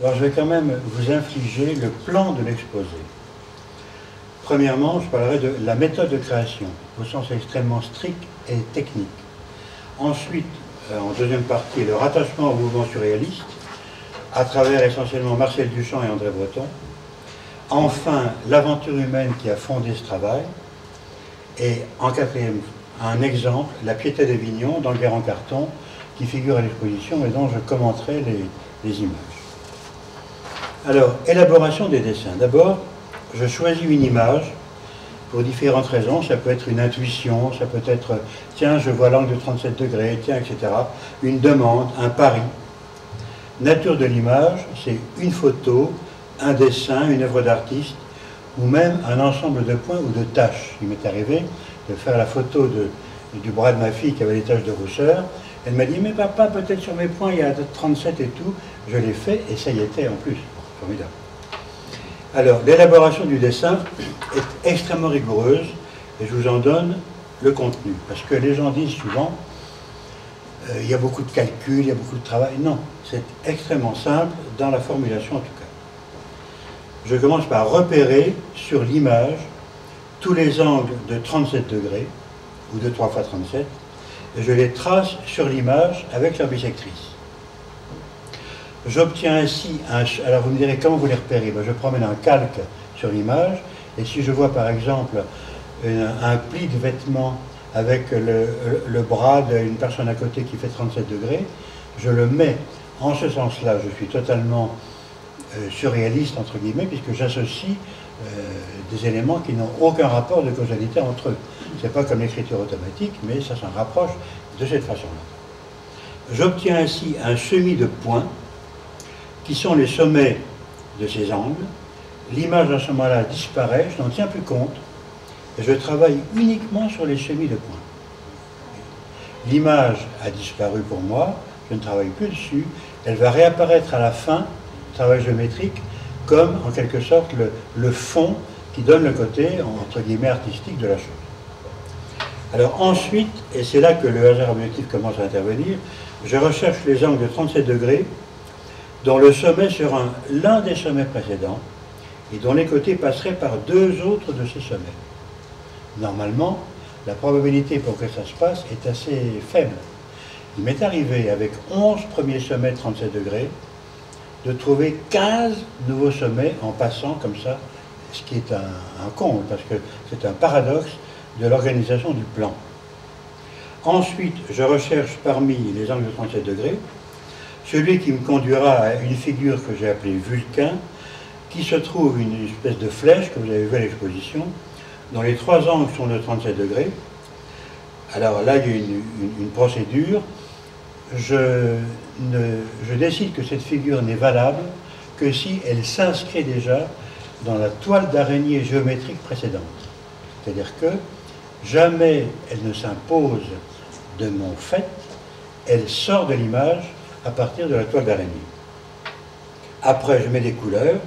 Alors je vais quand même vous infliger le plan de l'exposé. Premièrement, je parlerai de la méthode de création, au sens extrêmement strict et technique. Ensuite, en deuxième partie, le rattachement au mouvement surréaliste, à travers essentiellement Marcel Duchamp et André Breton. Enfin, l'aventure humaine qui a fondé ce travail. Et en quatrième, un exemple, la Piété d'Avignon, dans le Guerre en carton, qui figure à l'exposition et dont je commenterai les images. Alors, élaboration des dessins. D'abord, je choisis une image pour différentes raisons. Ça peut être une intuition, ça peut être, tiens, je vois l'angle de 37 degrés, tiens, etc. Une demande, un pari. Nature de l'image, c'est une photo, un dessin, une œuvre d'artiste, ou même un ensemble de points ou de taches. Il m'est arrivé de faire la photo du bras de ma fille qui avait des taches de rousseur. Elle m'a dit, mais papa, peut-être sur mes points, il y a 37 et tout. Je l'ai fait et ça y était en plus. Formidable. Alors, l'élaboration du dessin est extrêmement rigoureuse et je vous en donne le contenu. Parce que les gens disent souvent, il y a beaucoup de calculs, il y a beaucoup de travail. Non, c'est extrêmement simple dans la formulation en tout cas. Je commence par repérer sur l'image tous les angles de 37 degrés, ou de 3 x 37, et je les trace sur l'image avec la bisectrice. J'obtiens ainsi alors vous me direz comment vous les repérez. Ben, je promène un calque sur l'image, et si je vois par exemple un pli de vêtement avec le bras d'une personne à côté qui fait 37 degrés, je le mets en ce sens-là. Je suis totalement surréaliste, entre guillemets, puisque j'associe des éléments qui n'ont aucun rapport de causalité entre eux. Ce n'est pas comme l'écriture automatique, mais ça s'en rapproche de cette façon-là. J'obtiens ainsi un semis de points qui sont les sommets de ces angles. L'image à ce moment-là disparaît, je n'en tiens plus compte, et je travaille uniquement sur les semis de points. L'image a disparu pour moi, je ne travaille plus dessus, elle va réapparaître à la fin du travail géométrique comme en quelque sorte le fond qui donne le côté, entre guillemets, artistique de la chose. Alors ensuite, et c'est là que le hasard objectif commence à intervenir, je recherche les angles de 37 degrés dont le sommet sera l'un des sommets précédents et dont les côtés passeraient par deux autres de ces sommets. Normalement, la probabilité pour que ça se passe est assez faible. Il m'est arrivé, avec 11 premiers sommets de 37 degrés, de trouver 15 nouveaux sommets en passant comme ça, ce qui est un comble, parce que c'est un paradoxe de l'organisation du plan. Ensuite, je recherche parmi les angles de 37 degrés, celui qui me conduira à une figure que j'ai appelée Vulcain, qui se trouve une espèce de flèche que vous avez vu à l'exposition, dont les trois angles sont de 37 degrés. Alors là, il y a une procédure. Je décide que cette figure n'est valable que si elle s'inscrit déjà dans la toile d'araignée géométrique précédente. C'est-à-dire que jamais elle ne s'impose de mon fait, elle sort de l'image à partir de la toile d'araignée. Après, je mets des couleurs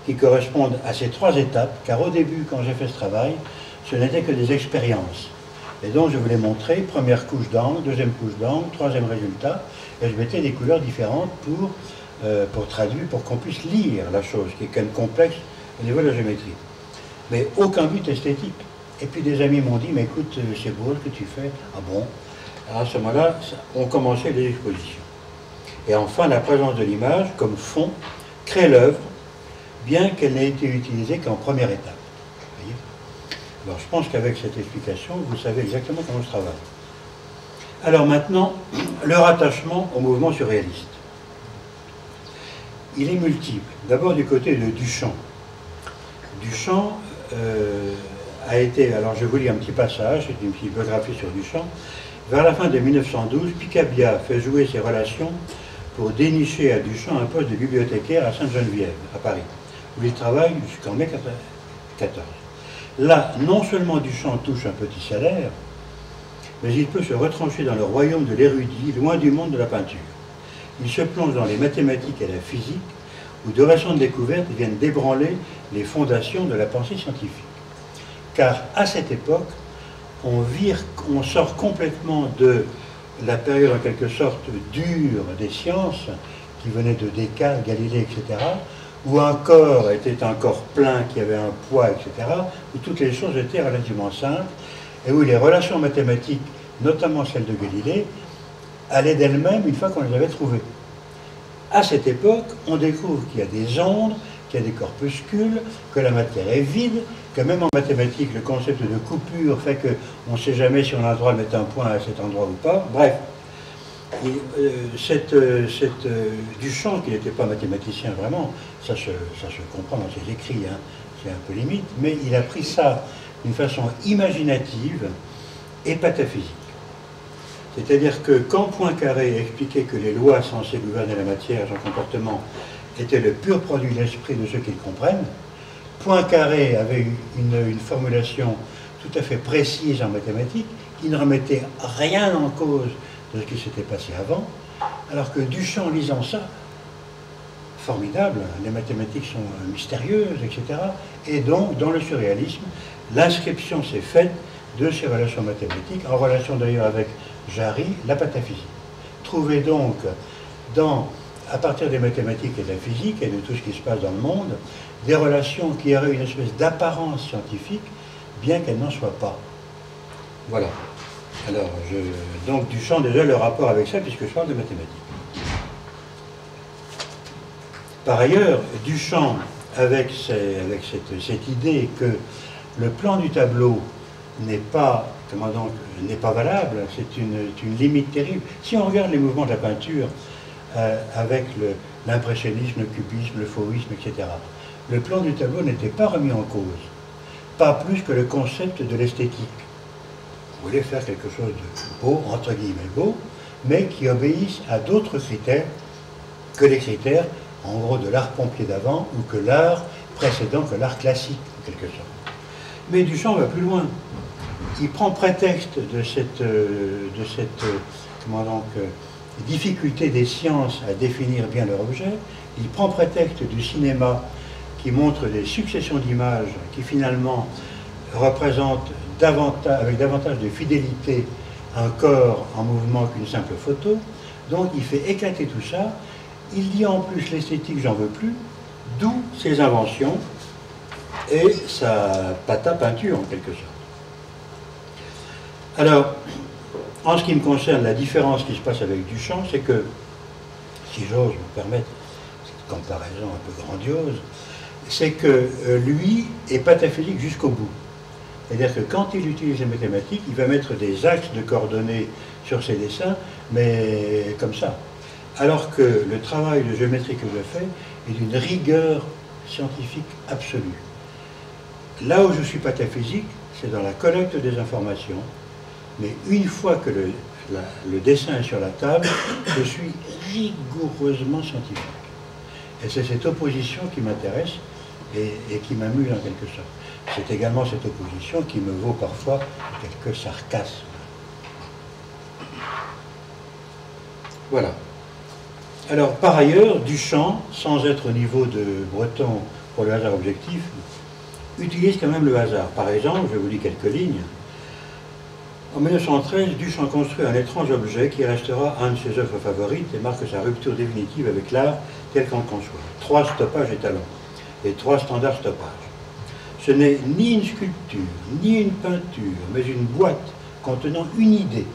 qui correspondent à ces trois étapes, car au début, quand j'ai fait ce travail, ce n'était que des expériences. Et donc, je voulais montrer première couche d'angle, deuxième couche d'angle, troisième résultat, et je mettais des couleurs différentes pour traduire, pour qu'on puisse lire la chose, qui est quand même complexe au niveau de la géométrie. Mais aucun but esthétique. Et puis des amis m'ont dit, mais écoute, c'est beau ce que tu fais. Ah bon? Alors à ce moment-là, on commençait les expositions. Et enfin, la présence de l'image comme fond crée l'œuvre, bien qu'elle n'ait été utilisée qu'en première étape. Voyez. Alors je pense qu'avec cette explication, vous savez exactement comment je travaille. Alors maintenant, le rattachement au mouvement surréaliste. Il est multiple. D'abord du côté de Duchamp. Duchamp a été, alors je vous lis un petit passage, c'est une petite biographie sur Duchamp. Vers la fin de 1912, Picabia fait jouer ses relations pour dénicher à Duchamp un poste de bibliothécaire à Sainte-Geneviève, à Paris, où il travaille jusqu'en mai 1914. Là, non seulement Duchamp touche un petit salaire, mais il peut se retrancher dans le royaume de l'érudit, loin du monde de la peinture. Il se plonge dans les mathématiques et la physique, où de récentes découvertes viennent d'ébranler les fondations de la pensée scientifique. Car à cette époque, on sort complètement de la période en quelque sorte dure des sciences, qui venait de Descartes, Galilée, etc., où un corps était un corps plein qui avait un poids, etc., où toutes les choses étaient relativement simples, et où les relations mathématiques, notamment celles de Galilée, allaient d'elles-mêmes une fois qu'on les avait trouvées. À cette époque, on découvre qu'il y a des ondes, qu'il y a des corpuscules, que la matière est vide, que même en mathématiques, le concept de coupure fait qu'on ne sait jamais si on a le droit de mettre un point à cet endroit ou pas. Bref, Duchamp, qui n'était pas mathématicien vraiment, ça se comprend dans ses écrits, hein, c'est un peu limite, mais il a pris ça d'une façon imaginative et pataphysique. C'est-à-dire que quand Poincaré expliquait que les lois censées gouverner la matière et son comportement étaient le pur produit de l'esprit de ceux qui le comprennent, Poincaré avait une formulation tout à fait précise en mathématiques qui ne remettait rien en cause de ce qui s'était passé avant, alors que Duchamp, lisant ça, formidable, les mathématiques sont mystérieuses, etc. Et donc, dans le surréalisme, l'inscription s'est faite de ces relations mathématiques, en relation d'ailleurs avec Jarry, la pataphysique. Trouvez donc, à partir des mathématiques et de la physique et de tout ce qui se passe dans le monde, des relations qui auraient une espèce d'apparence scientifique, bien qu'elles n'en soient pas. Voilà. Alors, donc Duchamp, déjà, le rapport avec ça, puisque je parle de mathématiques. Par ailleurs, Duchamp, avec cette idée que le plan du tableau n'est pas valable, c'est une limite terrible. Si on regarde les mouvements de la peinture, avec l'impressionnisme, le cubisme, le fauvisme, etc., le plan du tableau n'était pas remis en cause, pas plus que le concept de l'esthétique. Vous voulez faire quelque chose de beau, entre guillemets beau, mais qui obéisse à d'autres critères que les critères, en gros, de l'art pompier d'avant ou que l'art précédent, que l'art classique, en quelque sorte. Mais Duchamp va plus loin. Il prend prétexte de cette difficulté des sciences à définir bien leur objet, il prend prétexte du cinéma qui montre des successions d'images qui finalement représentent avec davantage de fidélité un corps en mouvement qu'une simple photo. Donc il fait éclater tout ça. Il dit en plus l'esthétique, j'en veux plus, d'où ses inventions et sa peinture en quelque sorte. Alors, en ce qui me concerne, la différence qui se passe avec Duchamp, c'est que, si j'ose me permettre cette comparaison un peu grandiose, c'est que lui est pataphysique jusqu'au bout. C'est-à-dire que quand il utilise les mathématiques, il va mettre des axes de coordonnées sur ses dessins, mais comme ça. Alors que le travail de géométrie que je fais est d'une rigueur scientifique absolue. Là où je suis pataphysique, c'est dans la collecte des informations, mais une fois que le dessin est sur la table, je suis rigoureusement scientifique. Et c'est cette opposition qui m'intéresse et qui m'amuse en quelque sorte. C'est également cette opposition qui me vaut parfois quelques sarcasmes. Voilà. Alors, par ailleurs, Duchamp, sans être au niveau de Breton pour le hasard objectif, utilise quand même le hasard. Par exemple, je vous lis quelques lignes. En 1913, Duchamp construit un étrange objet qui restera un de ses œuvres favorites et marque sa rupture définitive avec l'art tel qu'on le conçoit. 3 stoppages étalons et 3 standards stoppages. Ce n'est ni une sculpture, ni une peinture, mais une boîte contenant une idée.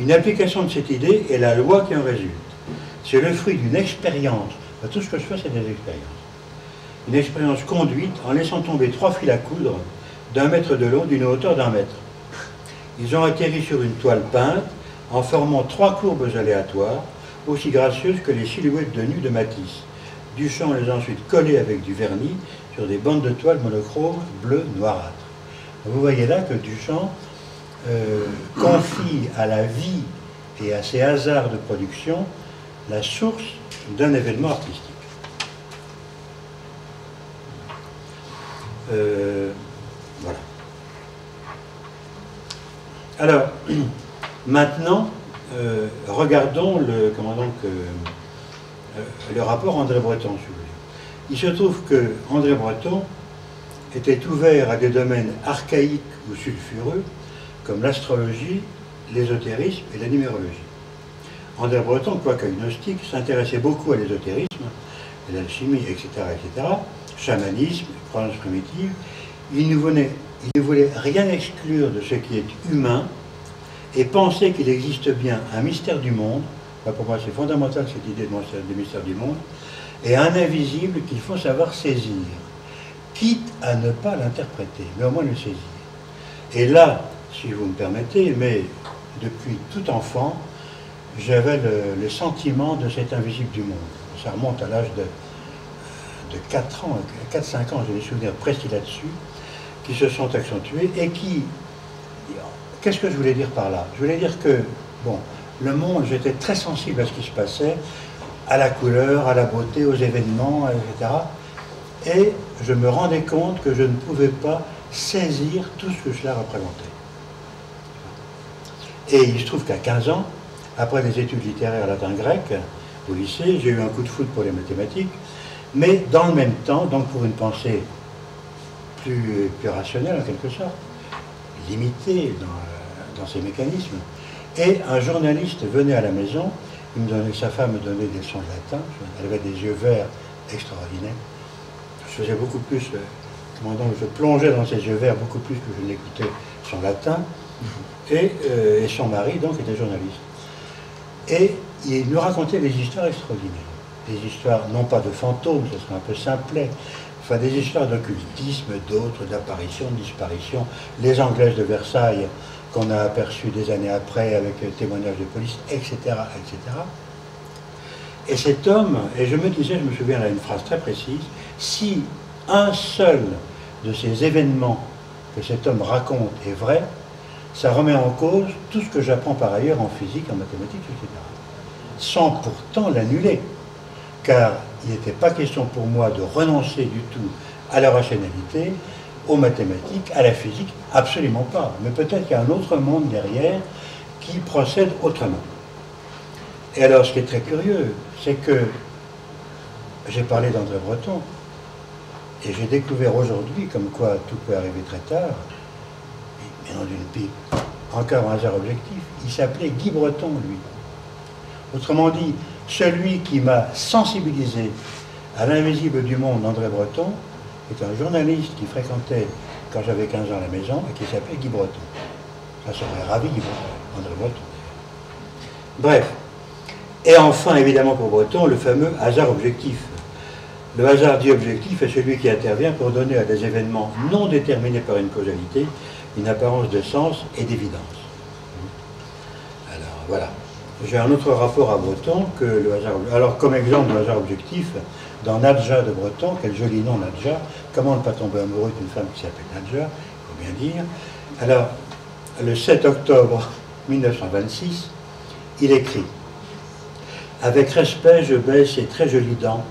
Une application de cette idée est la loi qui en résulte. C'est le fruit d'une expérience. Tout ce que je fais, c'est des expériences. Une expérience conduite en laissant tomber 3 fils à coudre d'1 mètre de long d'une hauteur d'1 mètre. Ils ont atterri sur une toile peinte en formant 3 courbes aléatoires, aussi gracieuses que les silhouettes de nu de Matisse. Duchamp les a ensuite collées avec du vernis sur des bandes de toile monochrome bleu noirâtre. Vous voyez là que Duchamp confie à la vie et à ses hasards de production la source d'un événement artistique. Voilà. Alors, maintenant, regardons le rapport André Breton, si vous voulez. Il se trouve que André Breton était ouvert à des domaines archaïques ou sulfureux, comme l'astrologie, l'ésotérisme et la numérologie. André Breton, quoique gnostique, s'intéressait beaucoup à l'ésotérisme, à l'alchimie, etc., etc., chamanisme, croyance primitive. Il ne voulait rien exclure de ce qui est humain et pensait qu'il existe bien un mystère du monde, pour moi c'est fondamental cette idée de mystère du monde, et un invisible qu'il faut savoir saisir, quitte à ne pas l'interpréter, mais au moins le saisir. Et là, si vous me permettez, mais depuis tout enfant, j'avais le sentiment de cet invisible du monde. Ça remonte à l'âge de 4 ans, 4-5 ans, j'ai des souvenirs précis là-dessus, qui se sont accentués et qui... Qu'est-ce que je voulais dire par là? Je voulais dire que, bon, le monde, j'étais très sensible à ce qui se passait, à la couleur, à la beauté, aux événements, etc. Et je me rendais compte que je ne pouvais pas saisir tout ce que cela représentait. Et il se trouve qu'à 15 ans, après des études littéraires latin-grec au lycée, j'ai eu un coup de foudre pour les mathématiques, mais dans le même temps, donc pour une pensée plus rationnelle en quelque sorte, limitée dans ses mécanismes, et un journaliste venait à la maison, sa femme me donnait des leçons de latin, elle avait des yeux verts extraordinaires, je faisais beaucoup plus, je plongeais dans ses yeux verts beaucoup plus que je n'écoutais son latin, et son mari donc était journaliste. Et il nous racontait des histoires extraordinaires, des histoires non pas de fantômes, ce serait un peu simplet, enfin des histoires d'occultisme, d'autres, d'apparitions, de disparitions, les Anglaises de Versailles qu'on a aperçues des années après avec témoignages de police, etc., etc. Et cet homme, et je me disais, je me souviens là une phrase très précise, si un seul de ces événements que cet homme raconte est vrai, ça remet en cause tout ce que j'apprends par ailleurs en physique, en mathématiques, etc. Sans pourtant l'annuler, car il n'était pas question pour moi de renoncer du tout à la rationalité, aux mathématiques, à la physique, absolument pas. Mais peut-être qu'il y a un autre monde derrière qui procède autrement. Et alors, ce qui est très curieux, c'est que j'ai parlé d'André Breton, et j'ai découvert aujourd'hui, comme quoi tout peut arriver très tard, mais non d'une pipe, encore un hasard objectif, il s'appelait Guy Breton, lui. Autrement dit, celui qui m'a sensibilisé à l'invisible du monde, André Breton, est un journaliste qui fréquentait, quand j'avais 15 ans, à la maison, et qui s'appelait Guy Breton. Ça serait ravi, Guy Breton, André Breton. Bref. Et enfin, évidemment, pour Breton, le fameux hasard objectif. Le hasard dit objectif est celui qui intervient pour donner à des événements non déterminés par une causalité une apparence de sens et d'évidence. Alors, voilà. J'ai un autre rapport à Breton que le hasard objectif. Alors, comme exemple de hasard objectif, dans Nadja de Breton, quel joli nom Nadja, comment ne pas tomber amoureux d'une femme qui s'appelle Nadja, il faut bien dire. Alors, le 7 octobre 1926, il écrit « Avec respect, je baisse ses très jolies dents,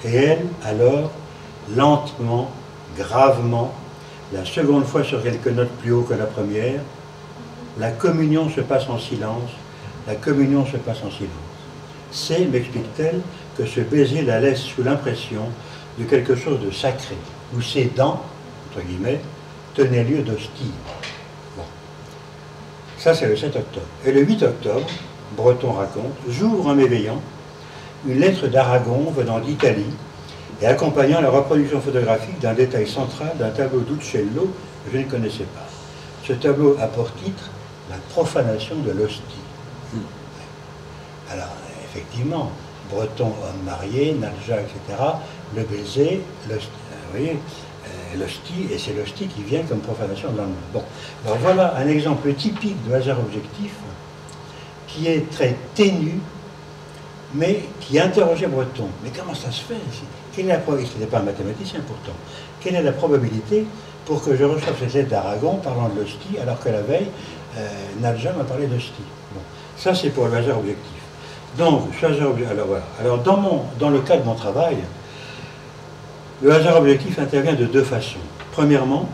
et elle, alors, lentement, gravement, la seconde fois sur quelques notes plus haut que la première, la communion se passe en silence, la communion se passe en silence. C'est, m'explique-t-elle, que ce baiser la laisse sous l'impression de quelque chose de sacré, où ses dents, entre guillemets, tenaient lieu d'hostie. » Bon. Ça, c'est le 7 octobre. Et le 8 octobre, Breton raconte, j'ouvre en m'éveillant une lettre d'Aragon venant d'Italie et accompagnant la reproduction photographique d'un détail central d'un tableau d'Uccello que je ne connaissais pas. Ce tableau a pour titre « La profanation de l'hostie ». Alors, effectivement, Breton, homme marié, Nadja, etc., le baiser, vous voyez, l'hostie, et c'est l'hostie qui vient comme profanation dans le monde. Bon, alors voilà un exemple typique de hasard objectif qui est très ténu, mais qui interrogeait Breton. Mais comment ça se fait? Quelle est la probabilité? Il n'était pas un mathématicien pourtant. Quelle est la probabilité pour que je reçoive cette lettre d'Aragon parlant de l'hostie, alors que la veille, Nadja m'a parlé d'hostie? Bon, ça c'est pour le hasard objectif. Donc, ce hasard objectif, alors voilà. Alors dans le cas de mon travail, le hasard objectif intervient de deux façons. Premièrement,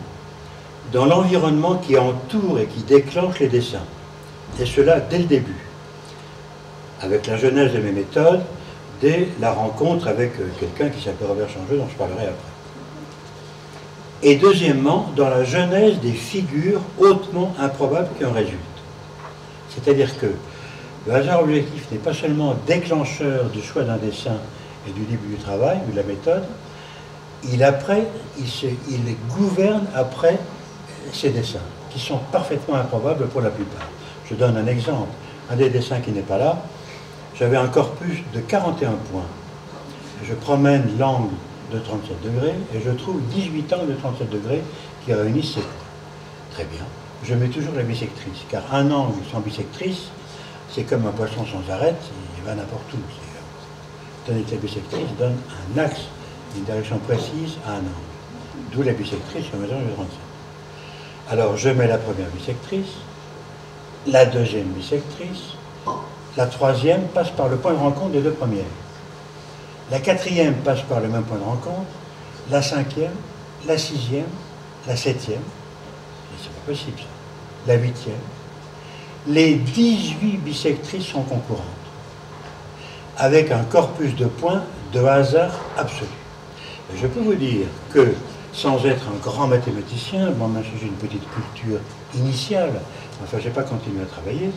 dans l'environnement qui entoure et qui déclenche les dessins. Et cela dès le début, avec la genèse de mes méthodes, dès la rencontre avec quelqu'un qui s'appelle Robert Changeux, dont je parlerai après. Et deuxièmement, dans la genèse des figures hautement improbables qui en résultent. C'est-à-dire que Le hasard objectif n'est pas seulement déclencheur du choix d'un dessin et du début du travail ou de la méthode, il gouverne après ces dessins, qui sont parfaitement improbables pour la plupart. Je donne un exemple. Un des dessins qui n'est pas là, j'avais un corpus de 41 points. Je promène l'angle de 37 degrés et je trouve 18 angles de 37 degrés qui réunissent ces points. Très bien. Je mets toujours la bissectrice, car un angle sans bissectrice, c'est comme un poisson sans arête, il va n'importe où. Tandis que la bissectrice donne un axe, une direction précise à un angle. D'où la bissectrice sur mesure de 37. Alors je mets la première bissectrice, la deuxième bissectrice, la troisième passe par le point de rencontre des deux premières. La quatrième passe par le même point de rencontre, la cinquième, la sixième, la septième, c'est pas possible ça, la huitième. Les 18 bissectrices sont concurrentes, avec un corpus de points de hasard absolu. Et je peux vous dire que, sans être un grand mathématicien, moi-même j'ai une petite culture initiale, enfin je n'ai pas continué à travailler,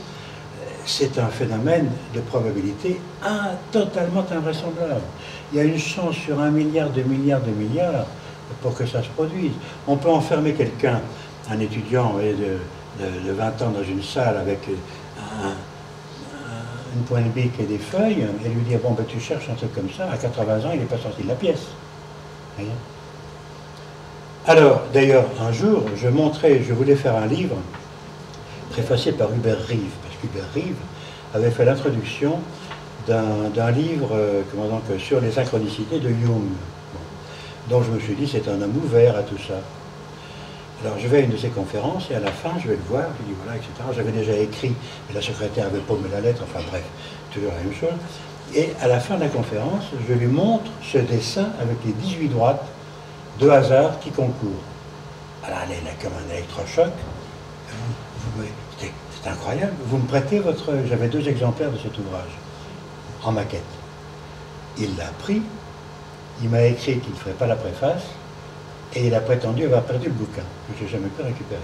c'est un phénomène de probabilité totalement invraisemblable. Il y a une chance sur 1 milliard de milliards de milliards pour que ça se produise. On peut enfermer quelqu'un, un étudiant de 20 ans dans une salle avec une pointe bic et des feuilles, et lui dire, bon, ben, tu cherches un truc comme ça, à 80 ans, il n'est pas sorti de la pièce. Voyez. Alors, d'ailleurs, un jour, je voulais faire un livre préfacé par Hubert Reeves, parce qu'Hubert Reeves avait fait l'introduction d'un livre sur les synchronicités de Jung. Bon. Donc je me suis dit, c'est un homme ouvert à tout ça. Alors je vais à une de ses conférences, et à la fin, je vais le voir, je lui dis voilà, etc. J'avais déjà écrit, mais la secrétaire avait paumé la lettre, enfin bref, toujours la même chose. Et à la fin de la conférence, je lui montre ce dessin avec les 18 droites de hasard qui concourent. Alors elle est comme un électrochoc. C'est incroyable. Vous me prêtez votre... J'avais 2 exemplaires de cet ouvrage, en maquette. Il l'a pris, il m'a écrit qu'il ne ferait pas la préface, et il a prétendu avoir perdu le bouquin, que je n'ai jamais pu récupérer.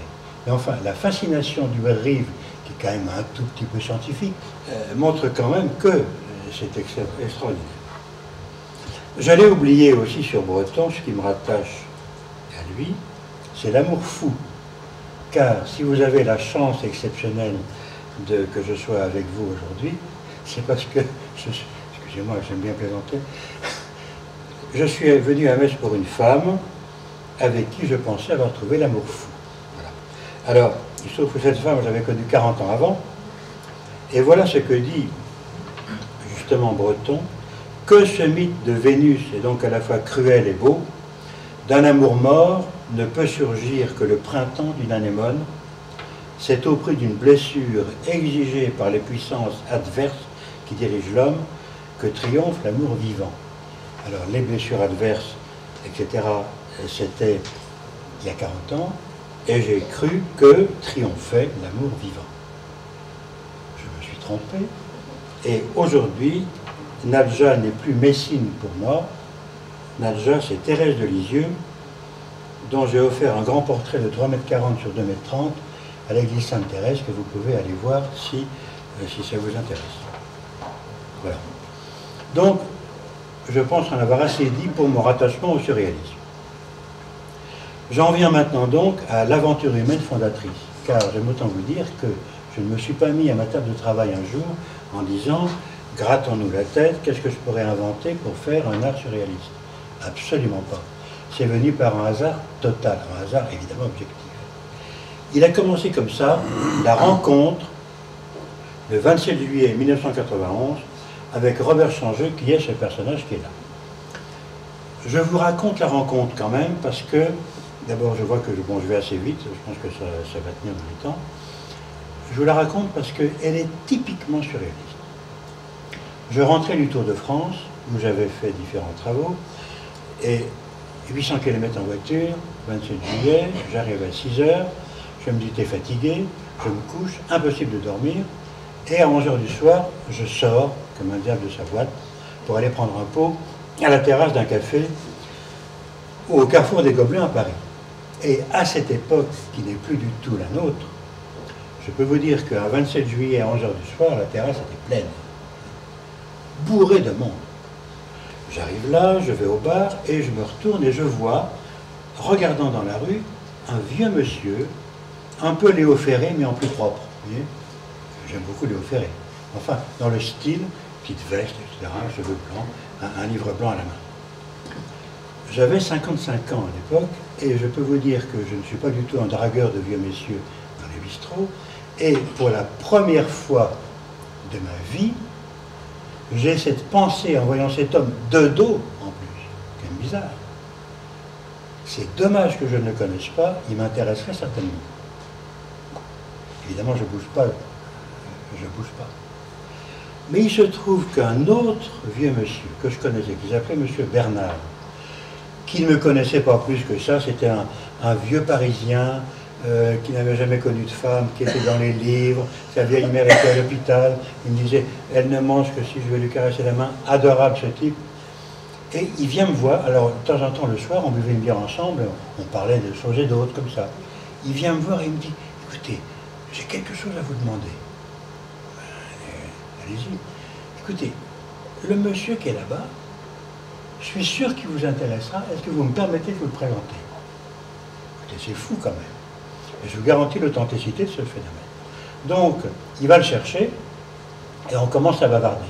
Mais enfin, la fascination du Reeves, qui est quand même un tout petit peu scientifique, montre quand même que c'est extraordinaire. J'allais oublier aussi sur Breton, ce qui me rattache à lui, c'est l'amour fou. Car si vous avez la chance exceptionnelle que je sois avec vous aujourd'hui, c'est parce que, excusez-moi, j'aime bien plaisanter, je suis venu à Metz pour une femme avec qui je pensais avoir trouvé l'amour fou. Voilà. Alors, il se trouve que cette femme, je l'avais connue 40 ans avant, et voilà ce que dit justement Breton, que ce mythe de Vénus est donc à la fois cruel et beau, d'un amour mort ne peut surgir que le printemps d'une anémone, c'est au prix d'une blessure exigée par les puissances adverses qui dirigent l'homme que triomphe l'amour vivant. Alors les blessures adverses, etc., c'était il y a 40 ans, et j'ai cru que triomphait l'amour vivant. Je me suis trompé, et aujourd'hui, Nadja n'est plus Messine pour moi, Nadja c'est Thérèse de Lisieux, dont j'ai offert un grand portrait de 3,40 m sur 2,30 m à l'église Sainte-Thérèse, que vous pouvez aller voir si ça vous intéresse. Voilà. Donc, je pense en avoir assez dit pour mon rattachement au surréalisme. J'en viens maintenant donc à l'aventure humaine fondatrice, car j'aime autant vous dire que je ne me suis pas mis à ma table de travail un jour en disant « grattons-nous la tête, qu'est-ce que je pourrais inventer pour faire un art surréaliste ?» Absolument pas. C'est venu par un hasard total, un hasard évidemment objectif. Il a commencé comme ça, la rencontre, le 27 juillet 1991, avec Robert Changeux, qui est ce personnage qui est là. Je vous raconte la rencontre quand même, parce que, d'abord je vois que je vais assez vite, je pense que ça va tenir dans le temps. Je vous la raconte parce qu'elle est typiquement surréaliste. Je rentrais du Tour de France, où j'avais fait différents travaux, et 800 km en voiture, 27 juillet, j'arrive à 6 h, je me dis t'es fatigué, je me couche, impossible de dormir, et à 11 h du soir, je sors, comme un diable de sa boîte, pour aller prendre un pot à la terrasse d'un café au Carrefour des Gobelins à Paris. Et à cette époque, qui n'est plus du tout la nôtre, Je peux vous dire qu'un 27 juillet à 11 h du soir, la terrasse était pleine, bourrée de monde. J'arrive là, je vais au bar et je me retourne et je vois, regardant dans la rue, un vieux monsieur, un peu Léo Ferré, mais en plus propre. Vous voyez, j'aime beaucoup Léo Ferré. Enfin, dans le style, petite veste, etc., cheveux blancs, un livre blanc à la main. J'avais 55 ans à l'époque, et je peux vous dire que je ne suis pas du tout un dragueur de vieux messieurs dans les bistrots, et pour la première fois de ma vie, j'ai cette pensée en voyant cet homme de dos, en plus, quand même bizarre. C'est dommage que je ne le connaisse pas, il m'intéresserait certainement. Évidemment, je ne bouge pas, Mais il se trouve qu'un autre vieux monsieur que je connaissais, qui s'appelait monsieur Bernard, qui ne me connaissait pas plus que ça, c'était un vieux Parisien qui n'avait jamais connu de femme, qui était dans les livres, sa vieille mère était à l'hôpital, il me disait, elle ne mange que si je vais lui caresser la main, adorable ce type. Et il vient me voir, alors de temps en temps le soir, on buvait une bière ensemble, on parlait de choses et d'autres comme ça. Il vient me voir et il me dit, écoutez, j'ai quelque chose à vous demander. Allez-y. Écoutez, le monsieur qui est là-bas, je suis sûr qu'il vous intéressera, est-ce que vous me permettez de vous le présenter? Écoutez, c'est fou quand même. Et je vous garantis l'authenticité de ce phénomène. Donc, il va le chercher, et on commence à bavarder.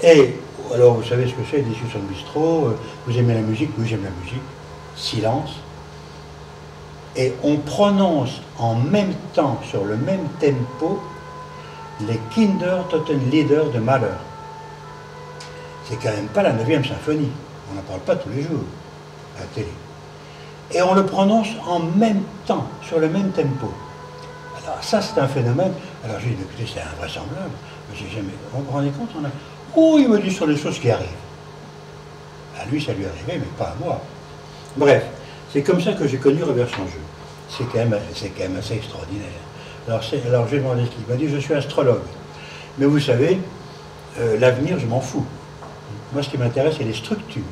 Et, alors, vous savez ce que c'est, discussion de bistrot, vous aimez la musique, oui, j'aime la musique, silence. Et on prononce en même temps, sur le même tempo, les Kinder Totenlieder de Mahler. C'est quand même pas la 9e symphonie, on n'en parle pas tous les jours à la télé. Et on le prononce en même temps, sur le même tempo. Alors ça c'est un phénomène, alors j'ai dit écoutez c'est invraisemblable, j'ai jamais, vous vous rendez compte, on a... Oh il me dit sur les choses qui arrivent. À lui ça lui est arrivé, mais pas à moi. Bref, c'est comme ça que j'ai connu Robert Changeux. C'est quand même assez extraordinaire. Alors j'ai demandé ce qu'il m'a dit, je suis astrologue. Mais vous savez, l'avenir je m'en fous. Moi ce qui m'intéresse c'est les structures.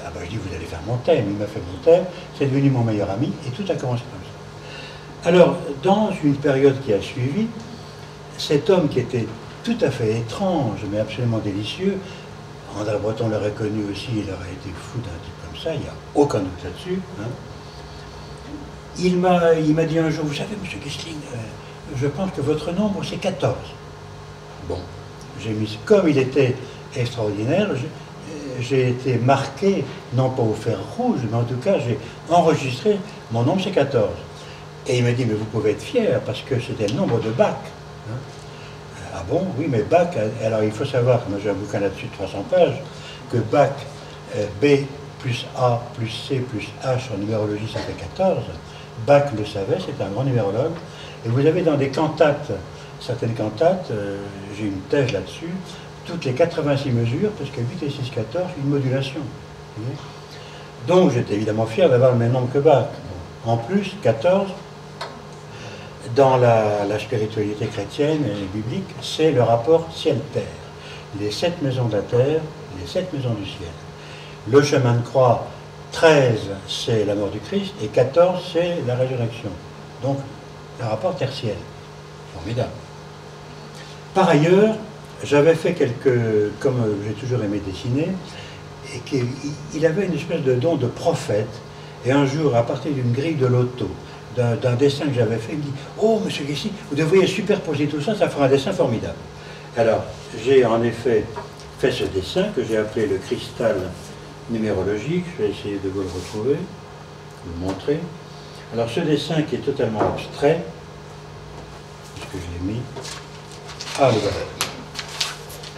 Ah ben, je dis, vous allez faire mon thème. Il m'a fait mon thème, c'est devenu mon meilleur ami, et tout a commencé comme ça. Alors, dans une période qui a suivi, cet homme qui était tout à fait étrange, mais absolument délicieux, André Breton l'aurait connu aussi, il aurait été fou d'un type comme ça, il n'y a aucun doute là-dessus. Hein. Il m'a dit un jour, vous savez, M. Gessling, je pense que votre nombre, c'est 14. Bon, j'ai mis, comme il était extraordinaire, j'ai été marqué, non pas au fer rouge, mais en tout cas, j'ai enregistré, mon nombre c'est 14. Et il m'a dit, mais vous pouvez être fier, parce que c'était le nombre de Bach. Hein. Ah bon? Oui, mais Bach, alors il faut savoir, moi j'ai un bouquin là-dessus de 300 pages, que Bach, B plus A plus C plus H en numérologie, ça fait 14. Bach le savait, c'est un grand numérologue. Et vous avez dans des cantates, certaines cantates, j'ai une thèse là-dessus, toutes les 86 mesures, parce que 8 et 6, 14, une modulation. Donc j'étais évidemment fier d'avoir le même nombre que Bach. En plus, 14, dans la spiritualité chrétienne et biblique, c'est le rapport ciel-terre. Les 7 maisons de la terre, les 7 maisons du ciel. Le chemin de croix, 13, c'est la mort du Christ, et 14, c'est la résurrection. Donc, le rapport tertiel. Formidable. Par ailleurs, j'avais fait comme j'ai toujours aimé dessiner, et qu'il avait une espèce de don de prophète, et un jour, à partir d'une grille de loto, d'un dessin que j'avais fait, il me dit « Oh, monsieur Gessling, vous devriez superposer tout ça, ça fera un dessin formidable. » Alors, j'ai en effet fait ce dessin, que j'ai appelé le cristal numérologique, je vais essayer de vous le retrouver, vous le montrer. Alors, ce dessin qui est totalement abstrait, puisque je l'ai mis, ah, le voilà.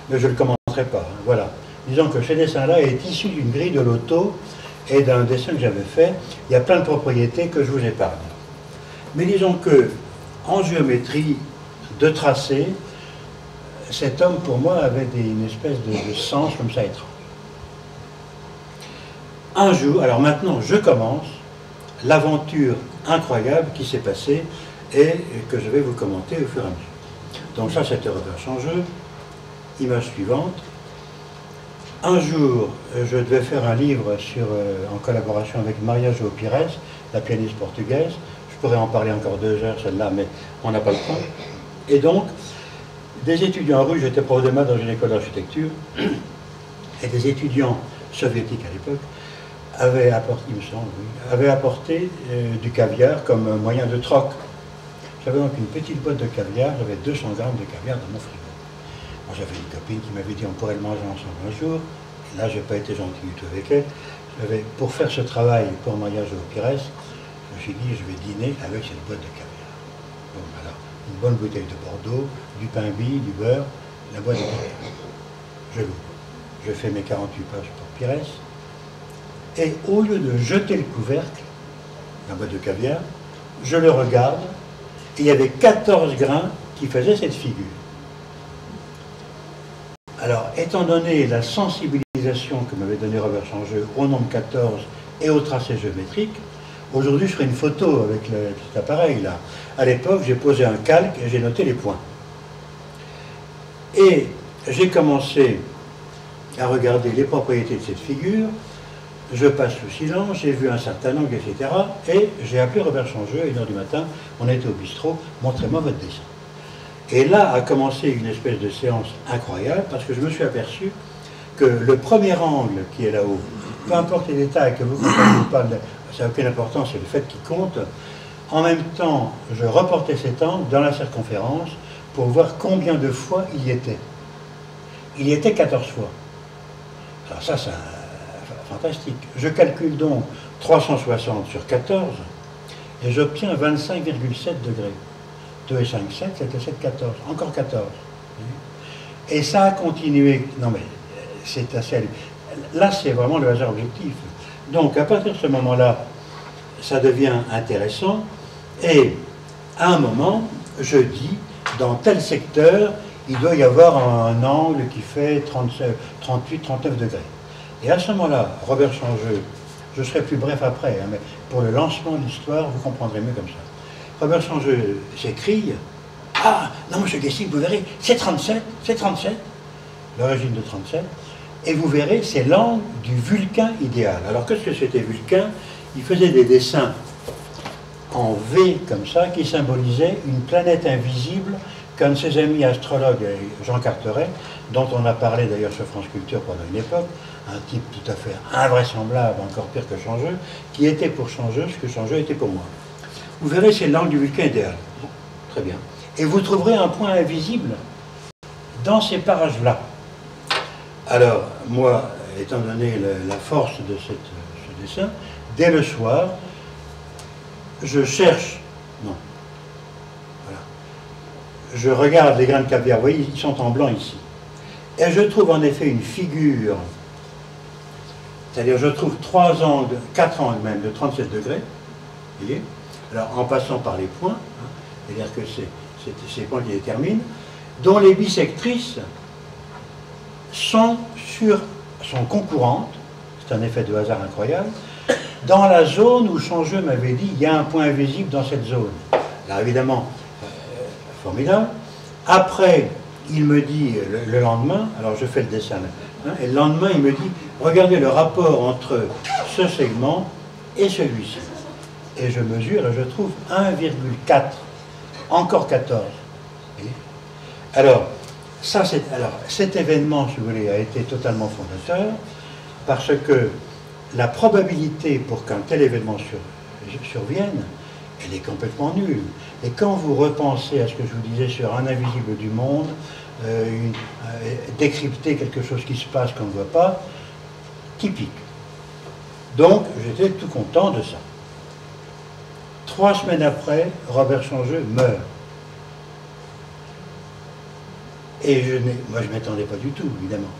Mais je ne le commenterai pas, hein. Voilà. Disons que ce dessin-là est issu d'une grille de loto et d'un dessin que j'avais fait. Il y a plein de propriétés que je vous épargne. Mais disons que, en géométrie de tracé, cet homme, pour moi, avait une espèce de sens comme ça étrange. Un jour, alors maintenant, je commence l'aventure incroyable qui s'est passée et que je vais vous commenter au fur et à mesure. Donc ça, c'était Robert Changeux. Image suivante. Un jour, je devais faire un livre en collaboration avec Maria João Pires, la pianiste portugaise. Je pourrais en parler encore 2 heures, celle-là, mais on n'a pas le temps. Et donc, des étudiants russes, j'étais prof de maths dans une école d'architecture, et des étudiants soviétiques à l'époque avaient apporté, il me semble, oui, avaient apporté du caviar comme moyen de troc. J'avais donc une petite boîte de caviar, j'avais 200 grammes de caviar dans mon frigo. Moi, j'avais une copine qui m'avait dit on pourrait le manger ensemble un jour. Et là, je n'ai pas été gentil du tout avec elle. Pour faire ce travail pour le mariage au Pires, je me suis dit je vais dîner avec cette boîte de caviar. Bon, alors, une bonne bouteille de Bordeaux, du pain bis, du beurre, la boîte de caviar. Je l'ouvre. Je fais mes 48 pages pour Pires. Et au lieu de jeter le couvercle, la boîte de caviar, je le regarde, et il y avait 14 grains qui faisaient cette figure. Alors, étant donné la sensibilisation que m'avait donnée Robert Changeux au nombre 14 et au tracé géométrique, aujourd'hui je ferai une photo avec cet appareil-là. À l'époque, j'ai posé un calque et j'ai noté les points. Et j'ai commencé à regarder les propriétés de cette figure. Je passe sous silence, j'ai vu un certain angle, etc. Et j'ai appelé Robert Changeux à 1h du matin, on était au bistrot, montrez-moi votre dessin. Et là a commencé une espèce de séance incroyable, parce que je me suis aperçu que le premier angle qui est là-haut, peu importe les détails que vous comprenez ou pas, ça n'a aucune importance, c'est le fait qui compte. En même temps, je reportais cet angle dans la circonférence pour voir combien de fois il y était. Il y était 14 fois. Alors ça, c'est fantastique. Je calcule donc 360 sur 14 et j'obtiens 25,7 degrés. 2 et 5, 7, c'était 7, 14. Encore 14. Et ça a continué. Non mais, c'est assez... Là, c'est vraiment le hasard objectif. Donc, à partir de ce moment-là, ça devient intéressant. Et, à un moment, je dis, dans tel secteur, il doit y avoir un angle qui fait 38, 39 degrés. Et à ce moment-là, Robert Changeux, je serai plus bref après, hein, mais pour le lancement de l'histoire, vous comprendrez mieux comme ça. Robert Changeux s'écrie « Ah, non, monsieur Guessing, vous verrez, c'est 37, l'origine de 37, et vous verrez, c'est l'angle du Vulcain idéal. » Alors, qu'est-ce que c'était Vulcain? Il faisait des dessins en V, comme ça, qui symbolisaient une planète invisible qu'un de ses amis astrologues, Jean Carteret, dont on a parlé d'ailleurs sur France Culture pendant une époque, un type tout à fait invraisemblable, encore pire que Changeux, qui était pour Changeux ce que Changeux était pour moi. Vous verrez, c'est l'angle du Vulcain idéal. Bon, très bien. Et vous trouverez un point invisible dans ces parages-là. Alors, moi, étant donné la force de ce dessin, dès le soir, je cherche... Non. Voilà. Je regarde les grains de caviar. Vous voyez, ils sont en blanc ici. Et je trouve en effet une figure, c'est-à-dire je trouve 4 angles même de 37 degrés, vous voyez. Alors en passant par les points, hein, c'est-à-dire que c'est ces points qui déterminent, dont les bisectrices sont concurrentes, c'est un effet de hasard incroyable, dans la zone où Changeux m'avait dit il y a un point invisible dans cette zone. Alors évidemment, formidable. Après, il me dit le lendemain, alors je fais le dessin là, hein, et le lendemain il me dit regardez le rapport entre ce segment et celui-ci. Et je mesure et je trouve 1,4, encore 14. Alors, cet événement, si vous voulez, a été totalement fondateur, parce que la probabilité pour qu'un tel événement survienne, elle est complètement nulle. Et quand vous repensez à ce que je vous disais sur un invisible du monde, décrypter quelque chose qui se passe qu'on ne voit pas, typique. Donc, j'étais tout content de ça. 3 semaines après, Robert Changeux meurt. Et moi, je ne m'attendais pas du tout, évidemment.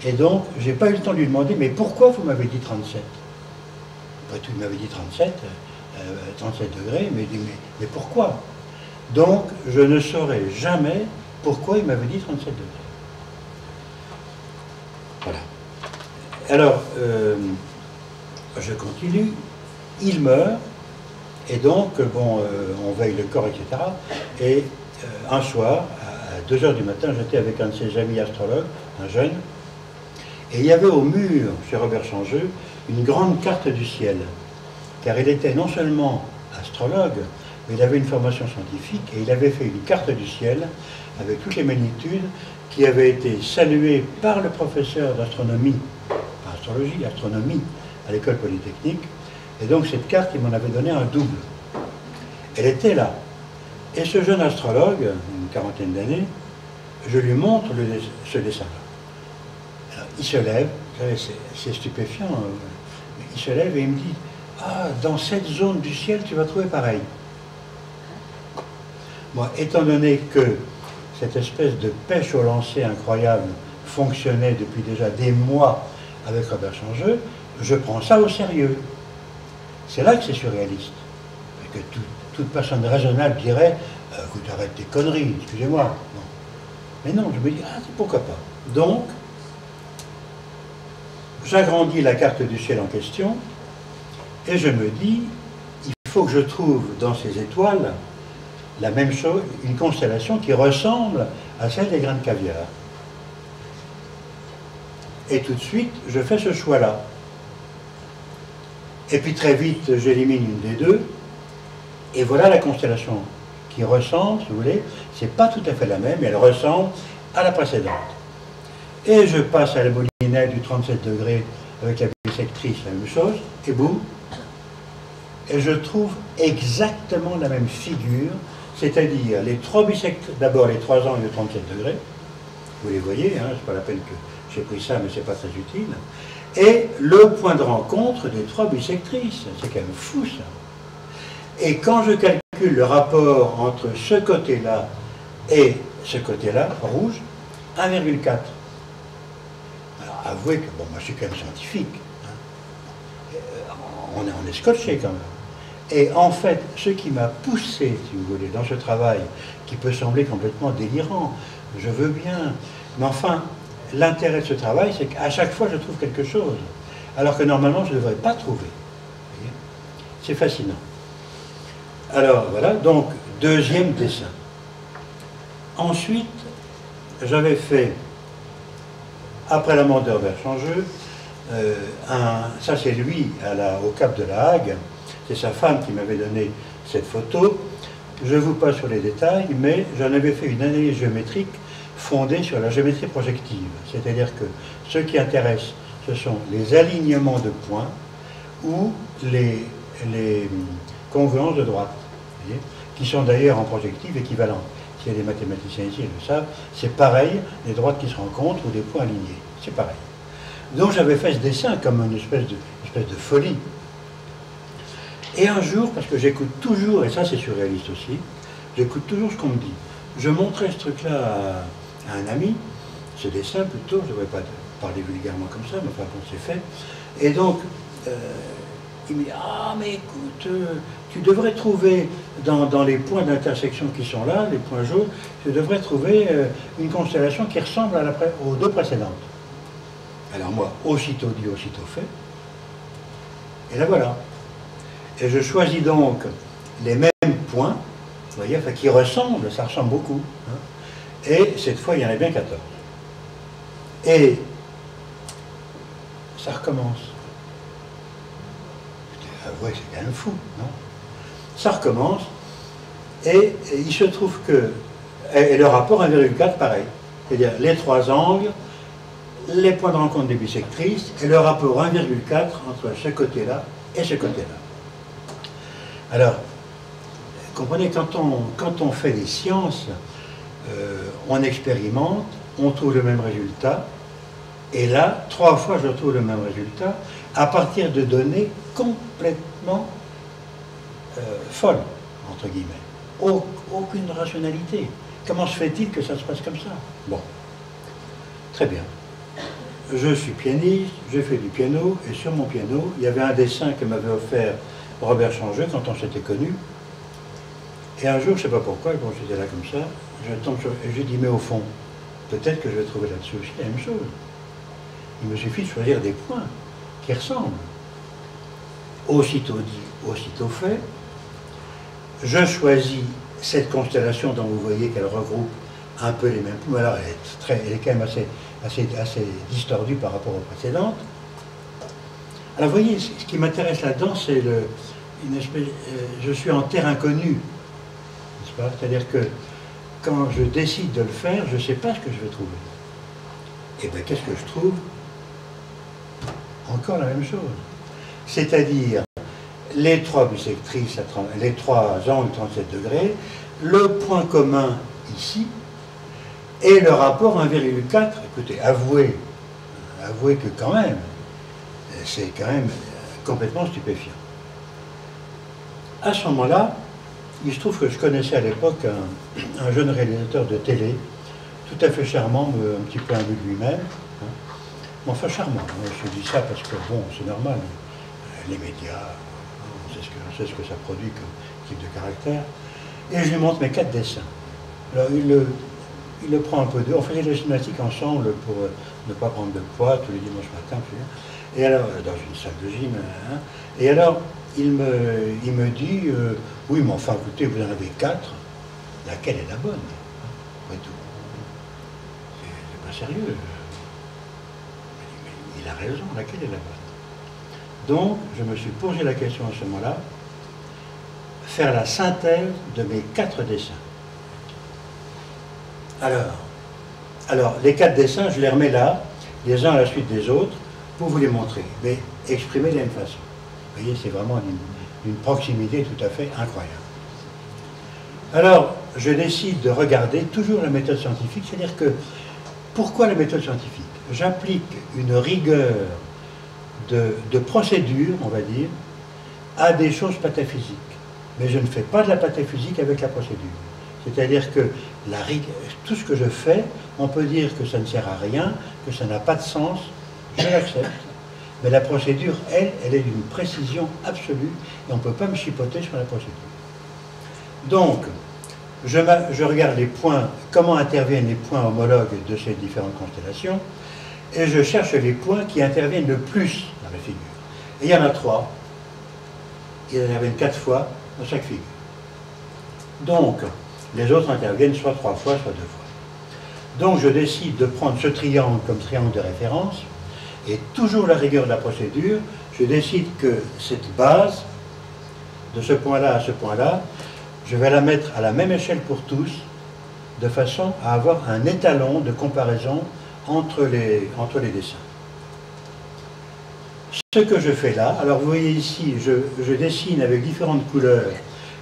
Et donc, je n'ai pas eu le temps de lui demander, mais pourquoi vous m'avez dit 37? Après tout, il m'avait dit 37 degrés, mais pourquoi? Donc, je ne saurais jamais pourquoi il m'avait dit 37 degrés. Voilà. Alors, je continue. Il meurt. Et donc, bon, on veille le corps, etc. Et un soir, à 2 h du matin, j'étais avec un de ses amis astrologues, un jeune, et il y avait au mur, chez Robert Changeux, une grande carte du ciel. Car il était non seulement astrologue, mais il avait une formation scientifique et il avait fait une carte du ciel avec toutes les magnitudes qui avait été saluée par le professeur d'astronomie, pas astrologie, astronomie, à l'école polytechnique. Et donc cette carte, il m'en avait donné un double. Elle était là. Et ce jeune astrologue, une quarantaine d'années, je lui montre ce dessin-là. Alors, il se lève, vous savez, c'est stupéfiant, il se lève et il me dit « Ah, dans cette zone du ciel, tu vas trouver pareil. » Moi, étant donné que cette espèce de pêche au lancer incroyable fonctionnait depuis déjà des mois avec Robert Changeux, je prends ça au sérieux. C'est là que c'est surréaliste. Que toute personne raisonnable dirait écoute, arrête tes conneries, excusez-moi. Non. Mais non, je me dis, ah, pourquoi pas. Donc, j'agrandis la carte du ciel en question et je me dis, il faut que je trouve dans ces étoiles la même chose, une constellation qui ressemble à celle des grains de caviar. Et tout de suite, je fais ce choix-là. Et puis très vite, j'élimine une des deux. Et voilà la constellation qui ressemble, si vous voulez, c'est pas tout à fait la même, mais elle ressemble à la précédente. Et je passe à la moulinette du 37 degrés avec la bissectrice, la même chose, et boum, et je trouve exactement la même figure, c'est-à-dire les trois bissectrices, d'abord les trois angles de 37 degrés, vous les voyez, hein, c'est pas la peine que j'ai pris ça, mais c'est pas très utile, et le point de rencontre des trois bissectrices, c'est quand même fou ça. Et quand je calcule le rapport entre ce côté-là et ce côté-là, rouge, 1,4. Alors avouez que, bon, moi je suis quand même scientifique, hein. On est scotché quand même. Et en fait, ce qui m'a poussé, si vous voulez, dans ce travail, qui peut sembler complètement délirant, je veux bien, mais enfin, l'intérêt de ce travail, c'est qu'à chaque fois je trouve quelque chose, alors que normalement je ne devrais pas trouver. C'est fascinant. Alors voilà, donc deuxième dessin. Ensuite, j'avais fait, après la mort de Robert Changeux, ça c'est lui au Cap de la Hague, c'est sa femme qui m'avait donné cette photo. Je vous passe sur les détails, mais j'en avais fait une analyse géométrique fondée sur la géométrie projective. C'est-à-dire que ce qui intéresse, ce sont les alignements de points ou les congruences de droite, voyez, qui sont d'ailleurs en projective équivalentes. S'il y a des mathématiciens ici, ils le savent, c'est pareil, les droites qui se rencontrent ou des points alignés, c'est pareil. Donc j'avais fait ce dessin comme une espèce de folie. Et un jour, parce que j'écoute toujours, et ça c'est surréaliste aussi, j'écoute toujours ce qu'on me dit. Je montrais ce truc-là à un ami, ce dessin plutôt, je ne devrais pas parler vulgairement comme ça, mais enfin bon, c'est fait. Et donc, il me dit, ah mais écoute, tu devrais trouver dans les points d'intersection qui sont là, les points jaunes, tu devrais trouver une constellation qui ressemble aux deux précédentes. Alors moi, aussitôt dit, aussitôt fait, et là voilà. Et je choisis donc les mêmes points, vous voyez, enfin, qui ressemblent, ça ressemble beaucoup. Hein, et cette fois, il y en a bien 14. Et ça recommence. Avouez, c'est quand même fou, non? Ça recommence, et il se trouve que, et le rapport 1,4, pareil. C'est-à-dire les trois angles, les points de rencontre des bissectrices, et le rapport 1,4 entre ce côté-là et ce côté-là. Alors, comprenez, quand on fait des sciences, on expérimente, on trouve le même résultat, et là, 3 fois je trouve le même résultat, à partir de données complètement folles, entre guillemets. Aucune rationalité. Comment se fait-il que ça se passe comme ça? Bon, très bien. Je suis pianiste, je fais du piano, et sur mon piano, il y avait un dessin que m'avait offert Robert Changeux quand on s'était connus. Et un jour, je ne sais pas pourquoi, quand j'étais là comme ça, je tombe sur, et je dis, mais au fond, peut-être que je vais trouver là-dessus aussi la même chose. Il me suffit de choisir des points qui ressemblent. Aussitôt dit, aussitôt fait. Je choisis cette constellation dont vous voyez qu'elle regroupe un peu les mêmes points. Alors elle est quand même assez distordue par rapport aux précédentes. Alors vous voyez, ce qui m'intéresse là-dedans, c'est je suis en terre inconnue, n'est-ce pas? C'est-à-dire que quand je décide de le faire, je ne sais pas ce que je vais trouver. Et bien, qu'est-ce que je trouve? Encore la même chose. C'est-à-dire, les trois bissectrices, les trois angles 37 degrés, le point commun ici, et le rapport 1,4. Écoutez, avouez que quand même, c'est quand même complètement stupéfiant. À ce moment-là, il se trouve que je connaissais à l'époque un jeune réalisateur de télé, tout à fait charmant, un petit peu imbu de lui-même, hein. Mais enfin charmant. Je dis ça parce que, bon, c'est normal, les médias, on sait ce que ça produit comme type de caractère. Et je lui montre mes 4 dessins. Alors il le prend un peu d'eux. On faisait de la gymnastique ensemble pour ne pas prendre de poids tous les dimanches matins. Et alors, dans une salle de gym, hein, et alors, il me dit, oui, mais enfin, écoutez, vous en avez 4, laquelle est la bonne? Après tout. C'est pas sérieux. Mais il a raison, laquelle est la bonne? Donc, je me suis posé la question à ce moment-là, faire la synthèse de mes 4 dessins. Alors, les 4 dessins, je les remets là, les uns à la suite des autres, pour vous les montrer, mais exprimés de la même façon. Vous voyez, c'est vraiment une proximité tout à fait incroyable. Alors, je décide de regarder toujours la méthode scientifique, c'est-à-dire que, pourquoi la méthode scientifique? J'applique une rigueur de procédure, on va dire, à des choses pataphysiques. Mais je ne fais pas de la pataphysique avec la procédure. C'est-à-dire que tout ce que je fais, on peut dire que ça ne sert à rien, que ça n'a pas de sens, je l'accepte. Mais la procédure, elle est d'une précision absolue, et on ne peut pas me chipoter sur la procédure. Donc, je regarde les points, comment interviennent les points homologues de ces différentes constellations, et je cherche les points qui interviennent le plus dans la figure. Et il y en a 3. Il y en avait 4 fois dans chaque figure. Donc, les autres interviennent soit 3 fois, soit 2 fois. Donc, je décide de prendre ce triangle comme triangle de référence, et toujours la rigueur de la procédure, je décide que cette base, de ce point-là à ce point-là, je vais la mettre à la même échelle pour tous, de façon à avoir un étalon de comparaison entre les dessins. Ce que je fais là, alors vous voyez ici, je dessine avec différentes couleurs,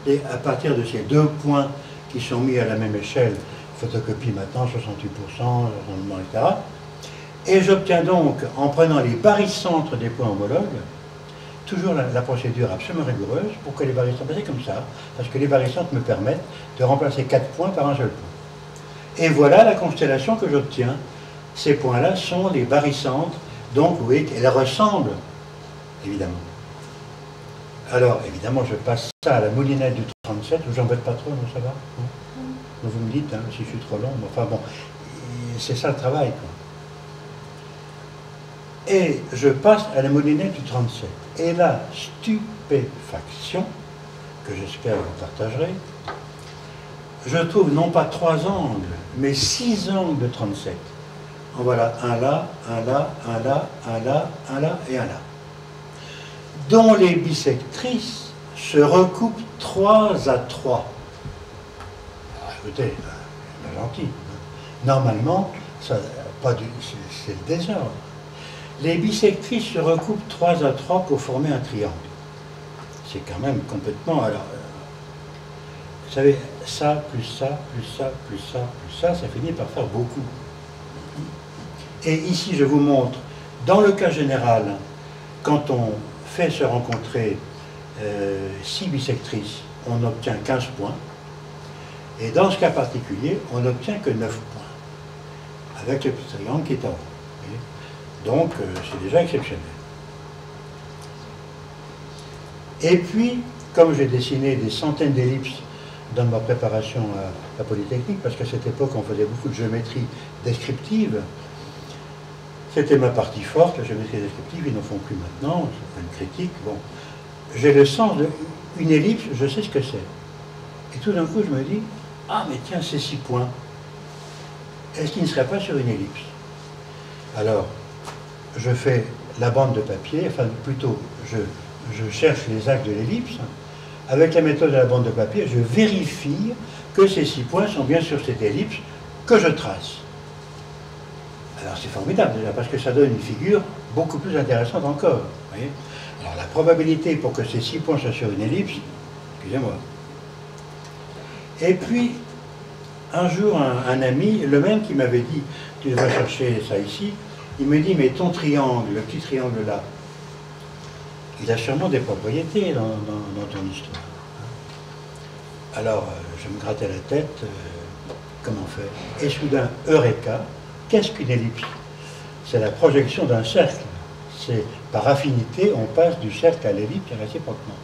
et à partir de ces 2 points qui sont mis à la même échelle, photocopie maintenant, 68%, rendement, etc. Et j'obtiens donc, en prenant les barycentres des points homologues, toujours la procédure absolument rigoureuse, pour que les barycentres, c'est comme ça, parce que les barycentres me permettent de remplacer 4 points par un seul point. Et voilà la constellation que j'obtiens. Ces points-là sont les barycentres, donc vous voyez qu'elles ressemblent, évidemment. Alors, évidemment, je passe ça à la moulinette du 37, vous j'embête pas trop, non, ça va? Donc, vous me dites, hein, si je suis trop long, mais enfin bon, c'est ça le travail, quoi. Et je passe à la moulinette du 37. Et la stupéfaction, que j'espère vous partagerez, je trouve non pas 3 angles, mais 6 angles de 37. En voilà un là, un là, un là, un là, un là et un là. Dont les bissectrices se recoupent 3 à 3. Ah, écoutez, gentil. Normalement, c'est le désordre. Les bissectrices se recoupent 3 à 3 pour former un triangle. C'est quand même complètement... Alors, vous savez, ça, plus ça, plus ça, plus ça, plus ça, ça finit par faire beaucoup. Et ici, je vous montre, dans le cas général, quand on fait se rencontrer 6 bissectrices, on obtient 15 points. Et dans ce cas particulier, on n'obtient que 9 points, avec le petit triangle qui est en haut. Donc, c'est déjà exceptionnel. Et puis, comme j'ai dessiné des centaines d'ellipses dans ma préparation à la Polytechnique, parce qu'à cette époque, on faisait beaucoup de géométrie descriptive, c'était ma partie forte, la géométrie descriptive, ils n'en font plus maintenant, c'est pas une critique. Bon, j'ai le sens d'une ellipse, je sais ce que c'est. Et tout d'un coup, je me dis, ah, mais tiens, c'est 6 points. Est-ce qu'il ne serait pas sur une ellipse? Alors, je fais la bande de papier, enfin plutôt, je cherche les axes de l'ellipse. Avec la méthode de la bande de papier, je vérifie que ces 6 points sont bien sur cette ellipse que je trace. Alors c'est formidable déjà, parce que ça donne une figure beaucoup plus intéressante encore. Vous voyez. Alors la probabilité pour que ces 6 points soient sur une ellipse, excusez-moi. Et puis, un jour, un ami, le même qui m'avait dit, tu devrais chercher ça ici, il me dit, mais ton triangle, le petit triangle là, il a sûrement des propriétés dans ton histoire. Alors, je me grattais la tête, comment faire? Et soudain, Eureka, qu'est-ce qu'une ellipse? C'est la projection d'un cercle. C'est par affinité, on passe du cercle à l'ellipse et réciproquement.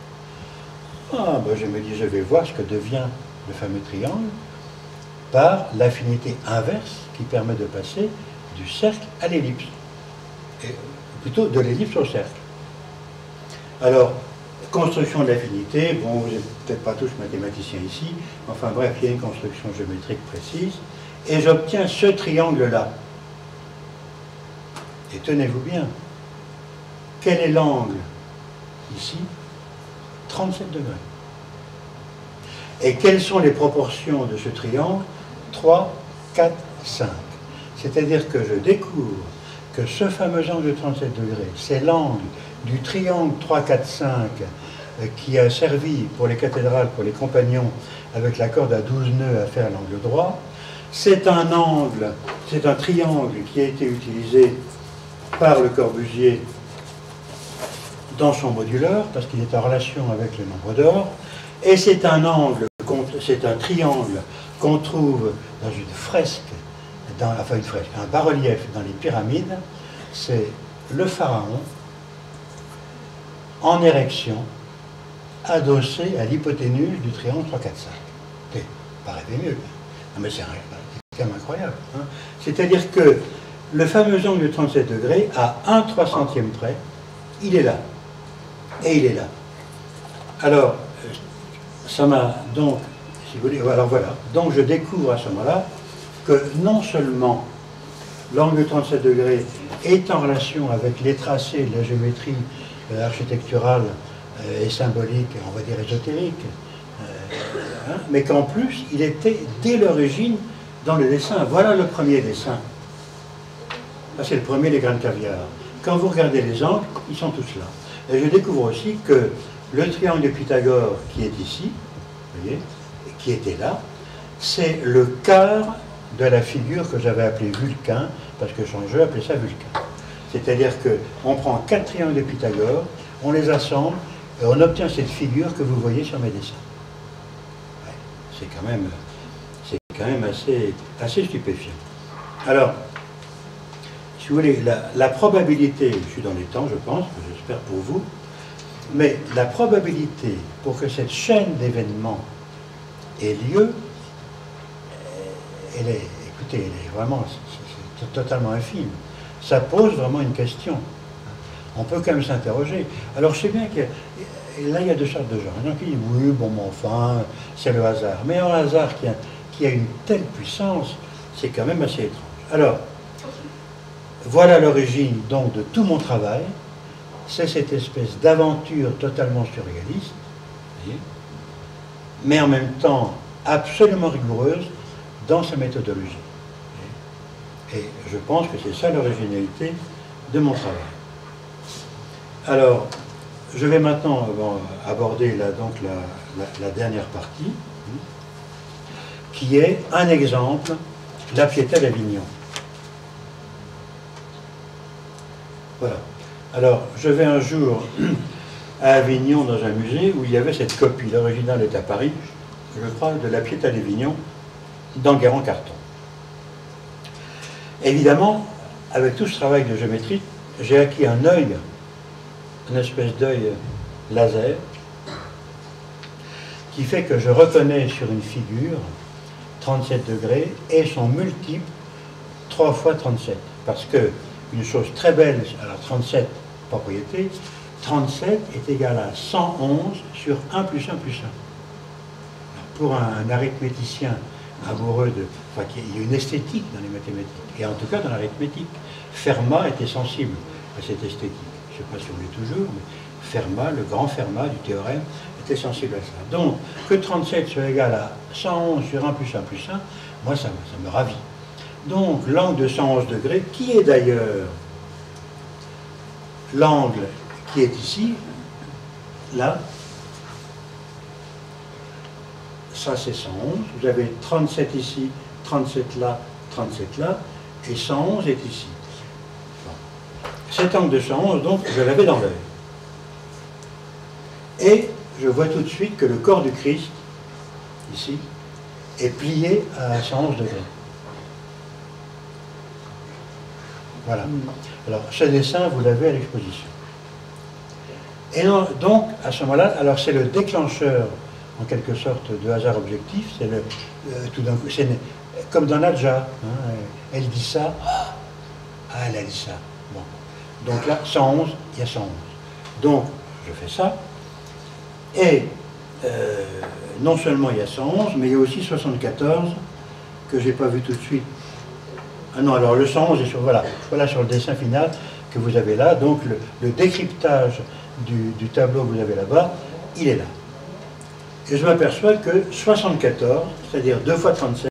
Ah, ben je me dis, je vais voir ce que devient le fameux triangle par l'affinité inverse qui permet de passer du cercle à l'ellipse. Et plutôt de l'ellipse au cercle. Alors, construction de l'affinité, bon, vous n'êtes peut-être pas tous mathématiciens ici, enfin bref, il y a une construction géométrique précise, et j'obtiens ce triangle-là. Et tenez-vous bien, quel est l'angle ici? 37 degrés. Et quelles sont les proportions de ce triangle? 3, 4, 5. C'est-à-dire que je découvre que ce fameux angle de 37 degrés, c'est l'angle du triangle 3, 4, 5 qui a servi pour les cathédrales, pour les compagnons, avec la corde à 12 nœuds à faire l'angle droit. C'est un angle, c'est un triangle qui a été utilisé par Le Corbusier dans son moduleur, parce qu'il est en relation avec le nombre d'or, et c'est un angle, c'est un triangle qu'on trouve dans une fresque, enfin une fresque, un bas-relief dans les pyramides, c'est le pharaon en érection, adossé à l'hypoténuse du triangle 3, 4, 5. Pas rêver mieux. Non mais c'est quand même incroyable. Hein. C'est-à-dire que le fameux angle de 37 degrés, à 1/300e près, il est là. Et il est là. Alors, ça m'a donc, si vous voulez, alors voilà, donc je découvre à ce moment-là que non seulement l'angle de 37 degrés est en relation avec les tracés de la géométrie architecturale et symbolique, on va dire ésotérique, hein, mais qu'en plus, il était dès l'origine dans le dessin. Voilà le premier dessin. Là, c'est le premier des grains de caviar. Quand vous regardez les angles, ils sont tous là. Et je découvre aussi que le triangle de Pythagore qui est ici, vous voyez, qui était là, c'est le quart de la figure que j'avais appelée Vulcain, parce que je appelais ça Vulcain. C'est-à-dire qu'on prend 4 triangles de Pythagore, on les assemble, et on obtient cette figure que vous voyez sur mes dessins. Ouais, c'est quand même assez stupéfiant. Alors, si vous voulez, la probabilité, je suis dans les temps, je pense, j'espère pour vous, mais la probabilité pour que cette chaîne d'événements ait lieu, elle est, écoutez, elle est vraiment, c'est totalement infime. Ça pose vraiment une question. On peut quand même s'interroger. Alors je sais bien que là, il y a 2 sortes de gens. Il y en a qui disent, oui, bon, mais enfin, c'est le hasard. Mais un hasard qui a une telle puissance, c'est quand même assez étrange. Alors, voilà l'origine donc de tout mon travail. C'est cette espèce d'aventure totalement surréaliste, mais en même temps absolument rigoureuse dans sa méthodologie. Et je pense que c'est ça l'originalité de mon travail. Alors, je vais maintenant aborder la dernière partie, qui est un exemple, la Pietà d'Avignon. Voilà. Alors, je vais un jour à Avignon dans un musée où il y avait cette copie, l'original est à Paris, je crois, de la Pietà d'Avignon, d'Enguerrand Carton. Évidemment, avec tout ce travail de géométrie, j'ai acquis un œil, une espèce d'œil laser, qui fait que je reconnais sur une figure 37 degrés et son multiple 3 fois 37. Parce que une chose très belle, alors 37 propriétés, 37 est égal à 111 sur 1 plus 1 plus 1. Alors pour un arithméticien amoureux de... Enfin, il y a une esthétique dans les mathématiques, et en tout cas dans l'arithmétique. Fermat était sensible à cette esthétique. Je ne sais pas si on l'est toujours, mais Fermat, le grand Fermat du théorème, était sensible à ça. Donc, que 37 soit égal à 111 sur 1 plus 1 plus 1, moi, ça me ravit. Donc, l'angle de 111 degrés, qui est d'ailleurs l'angle qui est ici, là, ça c'est 111, vous avez 37 ici, 37 là, 37 là, et 111 est ici. Cet angle de 111, donc, je l'avais dans l'œil. Et je vois tout de suite que le corps du Christ, ici, est plié à 111 degrés. Voilà. Alors, ce dessin, vous l'avez à l'exposition. Et donc, à ce moment-là, alors c'est le déclencheur, en quelque sorte, de hasard objectif. C'est le tout d'un coup, c'est comme dans Nadja. Hein, elle dit ça. Ah, elle a dit ça. Bon. Donc là, 111, il y a 111. Donc, je fais ça. Et non seulement il y a 111, mais il y a aussi 74 que je n'ai pas vu tout de suite. Ah non, alors le 111 est sur, voilà sur le dessin final que vous avez là. Donc le décryptage du tableau que vous avez là-bas, il est là. Et je m'aperçois que 74, c'est-à-dire 2 fois 37,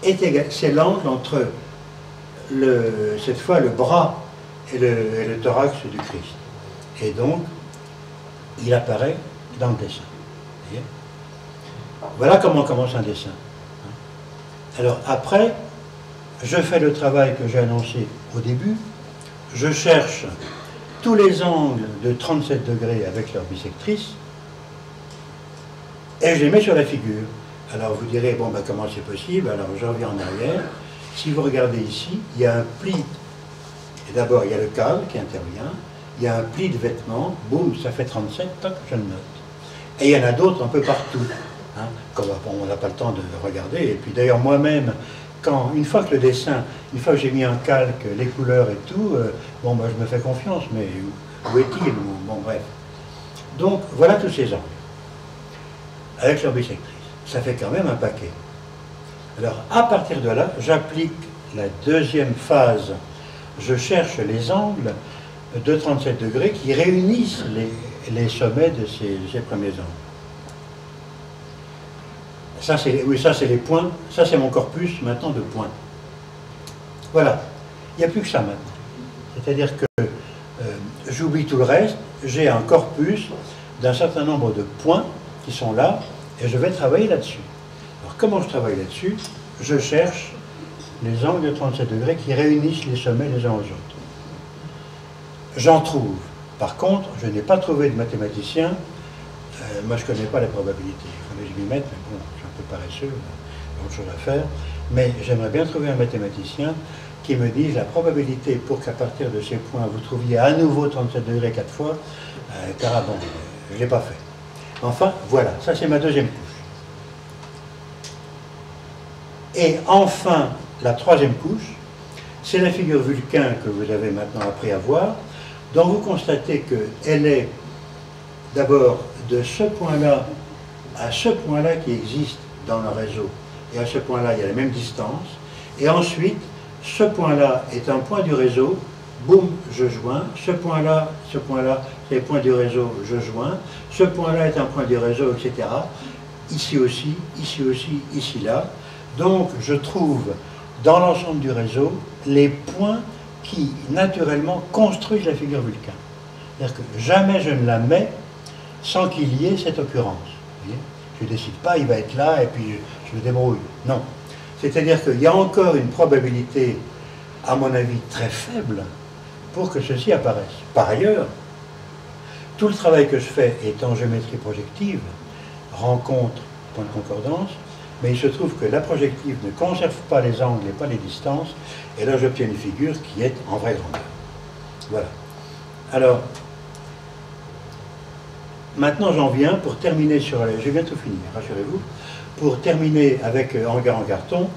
est égal, c'est l'angle entre cette fois le bras et le thorax du Christ. Et donc, il apparaît dans le dessin. Voyez, voilà comment commence un dessin. Alors après, je fais le travail que j'ai annoncé au début. Je cherche tous les angles de 37 degrés avec leur bissectrice et je les mets sur la figure. Alors vous direz, bon, ben, comment c'est possible? Alors je reviens en arrière. Si vous regardez ici, il y a un pli. Et d'abord, il y a le câble qui intervient. Il y a un pli de vêtements. Boum, ça fait 37, toc, je le note. Et il y en a d'autres un peu partout. Hein, comme, bon, on n'a pas le temps de regarder. Et puis d'ailleurs, moi-même, une fois que le dessin, une fois que j'ai mis en calque les couleurs et tout, bon, ben, je me fais confiance, mais où est-il? Bon, bref. Donc, voilà tous ces angles. Avec leur bissectrice. Ça fait quand même un paquet. Alors, à partir de là, j'applique la deuxième phase. Je cherche les angles de 37 degrés qui réunissent les sommets de ces premiers angles. Ça, c'est les points. Ça, c'est mon corpus, maintenant, de points. Voilà. Il n'y a plus que ça, maintenant. C'est-à-dire que j'oublie tout le reste. J'ai un corpus d'un certain nombre de points qui sont là, et je vais travailler là-dessus. Alors, comment je travaille là-dessus? Je cherche les angles de 37 degrés qui réunissent les sommets les uns aux autres. J'en trouve. Par contre, je n'ai pas trouvé de mathématicien. Moi, je ne connais pas les probabilités. Il fallait que je m'y mette, mais bon, je suis un peu paresseux, il y a autre chose à faire. Mais j'aimerais bien trouver un mathématicien qui me dise la probabilité pour qu'à partir de ces points, vous trouviez à nouveau 37 degrés 4 fois. Car bon, je ne l'ai pas fait. Enfin, voilà, ça c'est ma deuxième couche. Et enfin, la troisième couche, c'est la figure Vulcain que vous avez maintenant appris à voir, dont vous constatez qu'elle est d'abord de ce point-là à ce point-là qui existe dans le réseau, et à ce point-là, il y a la même distance, et ensuite, ce point-là est un point du réseau, boum, je joins, ce point-là, c'est le point du réseau, je joins, ce point-là est un point du réseau, etc. Ici aussi, ici là. Donc, je trouve dans l'ensemble du réseau les points qui, naturellement, construisent la figure Vulcain. C'est-à-dire que jamais je ne la mets sans qu'il y ait cette occurrence. Vous voyez, je ne décide pas, il va être là, et puis je me débrouille. Non. C'est-à-dire qu'il y a encore une probabilité, à mon avis, très faible pour que ceci apparaisse. Par ailleurs, tout le travail que je fais est en géométrie projective, rencontre, point de concordance, mais il se trouve que la projective ne conserve pas les angles et pas les distances, et là j'obtiens une figure qui est en vraie grandeur. Voilà. Alors, maintenant j'en viens pour terminer sur... Je vais bientôt finir, rassurez-vous. Pour terminer avec Hangar en carton,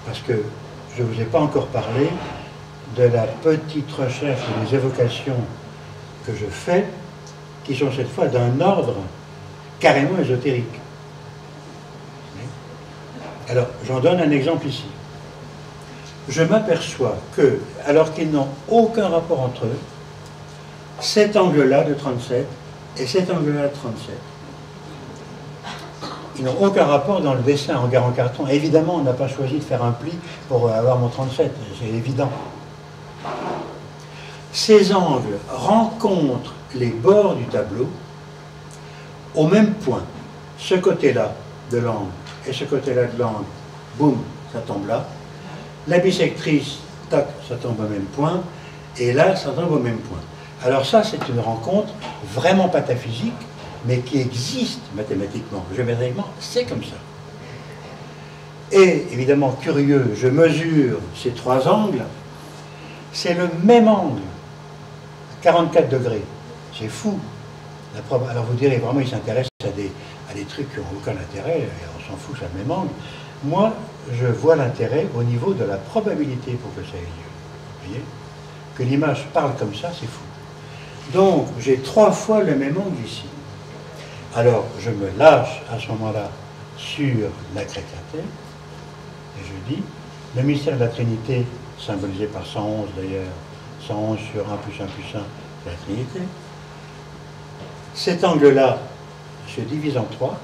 parce que je ne vous ai pas encore parlé de la petite recherche et des évocations que je fais, qui sont cette fois d'un ordre carrément ésotérique. Alors, j'en donne un exemple ici. Je m'aperçois que, alors qu'ils n'ont aucun rapport entre eux, cet angle-là de 37 et cet angle-là de 37. Ils n'ont aucun rapport dans le dessin en gare en carton. Évidemment, on n'a pas choisi de faire un pli pour avoir mon 37, c'est évident. Ces angles rencontrent les bords du tableau au même point. Ce côté-là de l'angle et ce côté-là de l'angle, boum, ça tombe là. La bisectrice, tac, ça tombe au même point. Et là, ça tombe au même point. Alors ça, c'est une rencontre vraiment pataphysique, mais qui existe mathématiquement, géométriquement, c'est comme ça. Et évidemment, curieux, je mesure ces trois angles, c'est le même angle, 44 degrés, c'est fou. Alors vous direz, vraiment, il s'intéresse à des trucs qui n'ont aucun intérêt, et on s'en fout, c'est le même angle. Moi, je vois l'intérêt au niveau de la probabilité pour que ça ait lieu. Vous voyez? Que l'image parle comme ça, c'est fou. Donc, j'ai 3 fois le même angle ici. Alors, je me lâche à ce moment-là sur la chrétienté, et je dis, le mystère de la Trinité, symbolisé par 111 d'ailleurs, 111 sur 1 plus 1 plus 1, c'est la Trinité. Cet angle-là se divise en 3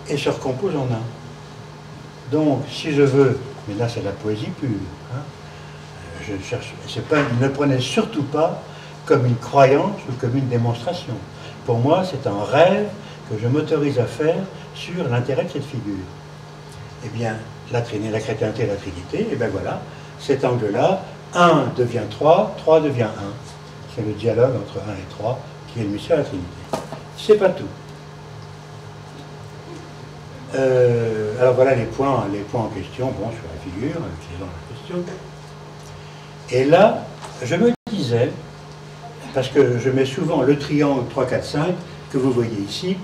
et se recompose en 1. Donc, si je veux, mais là c'est la poésie pure, hein, je cherche, ne le prenez surtout pas comme une croyance ou comme une démonstration. Pour moi, c'est un rêve que je m'autorise à faire sur l'intérêt de cette figure. Eh bien, la chrétienté et la Trinité, et bien voilà, cet angle-là, 1 devient 3, 3 devient 1. C'est le dialogue entre 1 et 3 qui est le mystère de la Trinité. C'est pas tout. Alors voilà les points en question, bon, sur la figure, utilisant la question. Et là, je me disais, parce que je mets souvent le triangle 3, 4, 5, que vous voyez ici,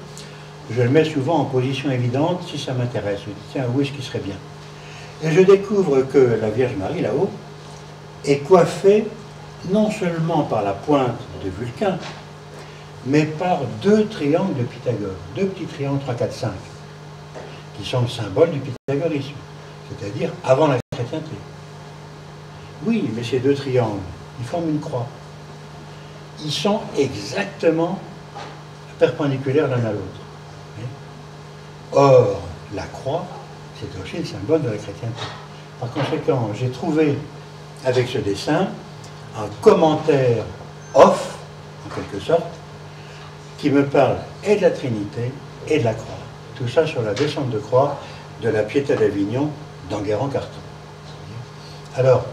je le mets souvent en position évidente si ça m'intéresse. Je dis, tiens, où est-ce qui serait bien? Et je découvre que la Vierge Marie, là-haut, est coiffée non seulement par la pointe de Vulcain, mais par 2 triangles de Pythagore, 2 petits triangles 3, 4, 5, qui sont le symbole du pythagorisme, c'est-à-dire avant la chrétienté. Oui, mais ces 2 triangles, ils forment une croix. Ils sont exactement perpendiculaires l'un à l'autre. Or, la croix, c'est aussi le symbole de la chrétienté. Par conséquent, j'ai trouvé, avec ce dessin, un commentaire off, en quelque sorte, qui me parle et de la Trinité et de la croix. Tout ça sur la descente de croix de la Pietà d'Avignon d'Enguerrand-Carton. Alors,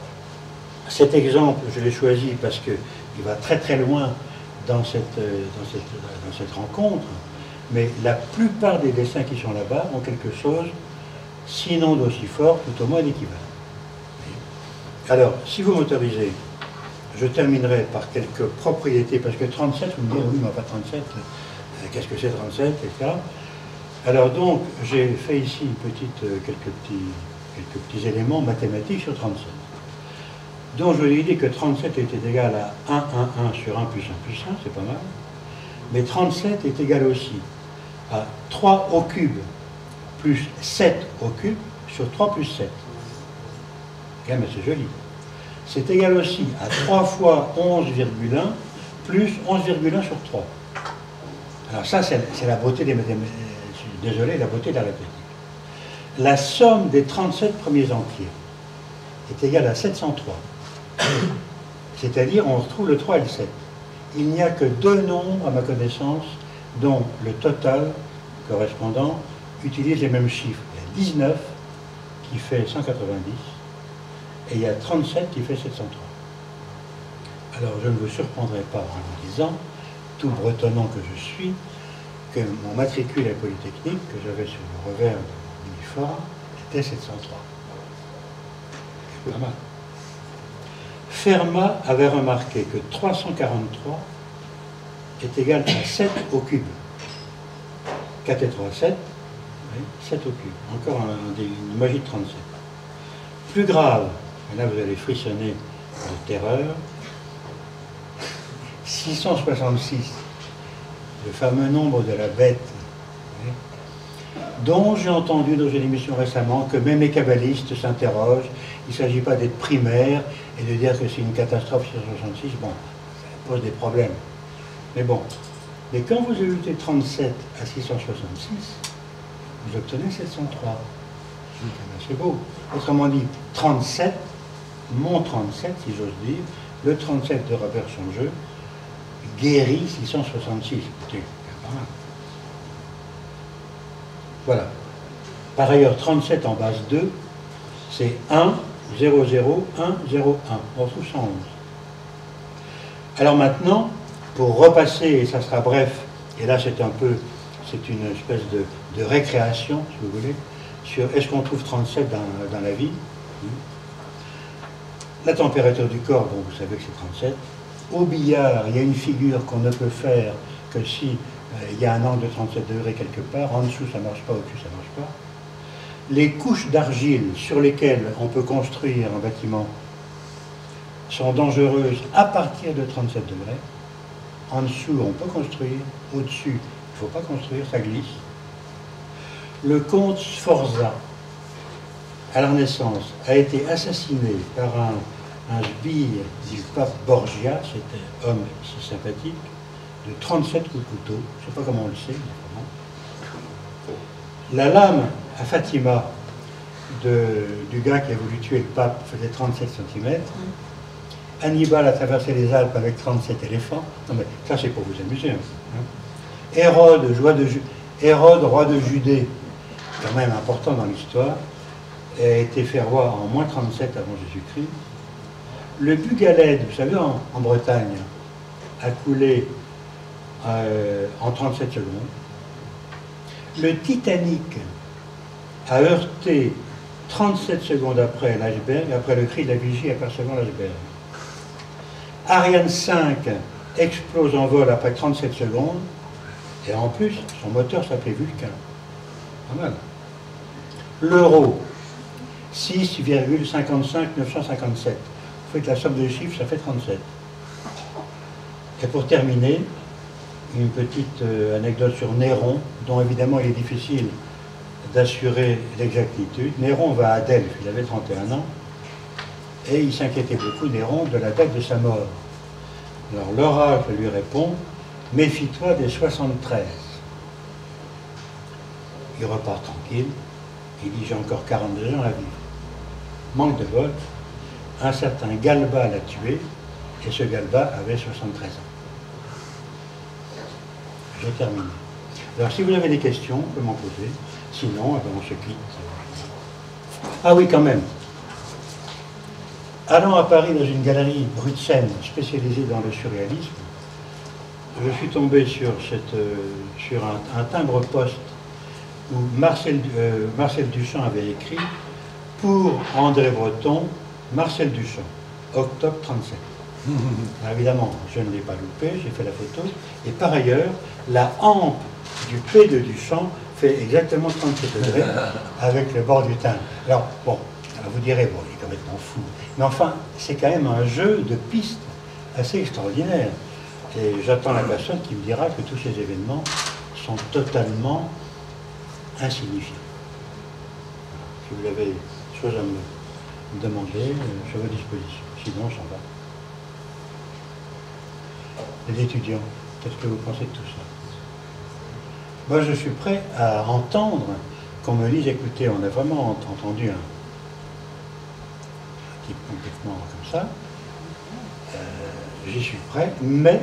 cet exemple, je l'ai choisi parce qu'il va très très loin dans cette rencontre, mais la plupart des dessins qui sont là-bas ont quelque chose, sinon d'aussi fort, tout au moins d'équivalent. Alors, si vous m'autorisez, je terminerai par quelques propriétés, parce que 37, vous me direz, oui, mais pas 37, qu'est-ce que c'est 37, etc. Alors donc, j'ai fait ici quelques petits éléments mathématiques sur 37. Donc je vous ai dit que 37 était égal à 1, 1, 1 sur 1 plus 1 plus 1, c'est pas mal. Mais 37 est égal aussi à 3 au cube plus 7 au cube sur 3 plus 7. Quand même assez joli. C'est égal aussi à 3 fois 11,1 plus 11,1 sur 3. Alors ça, c'est la beauté des mathématiques. Je suis désolé, la beauté de l'arithmétique. La somme des 37 premiers entiers est égale à 703. C'est-à-dire, on retrouve le 3 et le 7. Il n'y a que 2 nombres, à ma connaissance, dont le total correspondant utilise les mêmes chiffres. Il y a 19 qui fait 190 et il y a 37 qui fait 703. Alors, je ne vous surprendrai pas en vous disant, tout bretonnant que je suis, que mon matricule à Polytechnique, que j'avais sur le revers de mon uniforme, était 703. C'est pas mal. Fermat avait remarqué que 343 est égal à 7 au cube. 4 et 3, 7. Oui, 7 au cube. Encore une magie de 37. Plus grave, et là vous allez frissonner de terreur, 666, le fameux nombre de la bête, oui, dont j'ai entendu dans une émission récemment que même les kabbalistes s'interrogent. Il ne s'agit pas d'être primaire et de dire que c'est une catastrophe sur 66. Bon, pose des problèmes. Mais bon. Mais quand vous ajoutez 37 à 666, vous obtenez 703. C'est beau. Autrement dit, 37, mon 37, si j'ose dire, le 37 de Robert Changeux, guérit 666. Écoutez, pas mal. Voilà. Par ailleurs, 37 en base 2, c'est 1, 0, 0, 1, 0, 1. On retrouve 111. Alors maintenant, pour repasser, et ça sera bref, et là c'est un peu, c'est une espèce de récréation, si vous voulez, sur est-ce qu'on trouve 37 dans la vie. La température du corps, bon, vous savez que c'est 37. Au billard, il y a une figure qu'on ne peut faire que si il y a un angle de 37 degrés quelque part. En dessous, ça ne marche pas, au-dessus, ça ne marche pas. Les couches d'argile sur lesquelles on peut construire un bâtiment sont dangereuses à partir de 37 degrés. En dessous, on peut construire. Au-dessus, il ne faut pas construire, ça glisse. Le comte Sforza, à la Renaissance, a été assassiné par un sbire du pape Borgia, c'était homme si sympathique, de 37 coups de couteau. Je ne sais pas comment on le sait, mais la lame à Fatima du gars qui a voulu tuer le pape faisait 37 cm. Hannibal a traversé les Alpes avec 37 éléphants. Non mais ça c'est pour vous amuser. Hein. Hérode, roi de Judée, quand même important dans l'histoire, a été fait roi en moins 37 avant Jésus-Christ. Le Bugaled, vous savez, en Bretagne, a coulé en 37 secondes. Le Titanic a heurté 37 secondes après l'iceberg, après le cri de la vigie apercevant l'iceberg. Ariane 5 explose en vol après 37 secondes, et en plus, son moteur s'appelait Vulcain. Pas mal. L'euro, 6,55 957. Vous faites la somme de chiffres, ça fait 37. Et pour terminer, une petite anecdote sur Néron, dont évidemment il est difficile d'assurer l'exactitude. Néron va à Delphes, il avait 31 ans, et il s'inquiétait beaucoup, Néron, de la date de sa mort. Alors l'oracle lui répond, méfie-toi des 73. Il repart tranquille, il dit j'ai encore 42 ans à vivre. Manque de bol, un certain Galba l'a tué, et ce Galba avait 73 ans. J'ai terminé. Alors si vous avez des questions, vous pouvez m'en poser, sinon eh bien, on se quitte. Ah oui, quand même. Allant à Paris dans une galerie rue de Seine spécialisée dans le surréalisme, je suis tombé sur un timbre-poste où Marcel Duchamp avait écrit « Pour André Breton, Marcel Duchamp, octobre 37 ». Alors évidemment, je ne l'ai pas loupé, j'ai fait la photo. Et par ailleurs, la hampe du P de Duchamp fait exactement 37 degrés avec le bord du timbre. Alors, bon, vous direz, bon, il est complètement fou. Mais enfin, c'est quand même un jeu de pistes assez extraordinaire. Et j'attends la personne qui me dira que tous ces événements sont totalement insignifiants. Si vous avez des choses à me demander, je suis à votre disposition. Sinon, on s'en va. Les étudiants, qu'est-ce que vous pensez de tout ça? Moi, je suis prêt à entendre qu'on me dise, écoutez, on a vraiment entendu un type complètement comme ça, j'y suis prêt, mais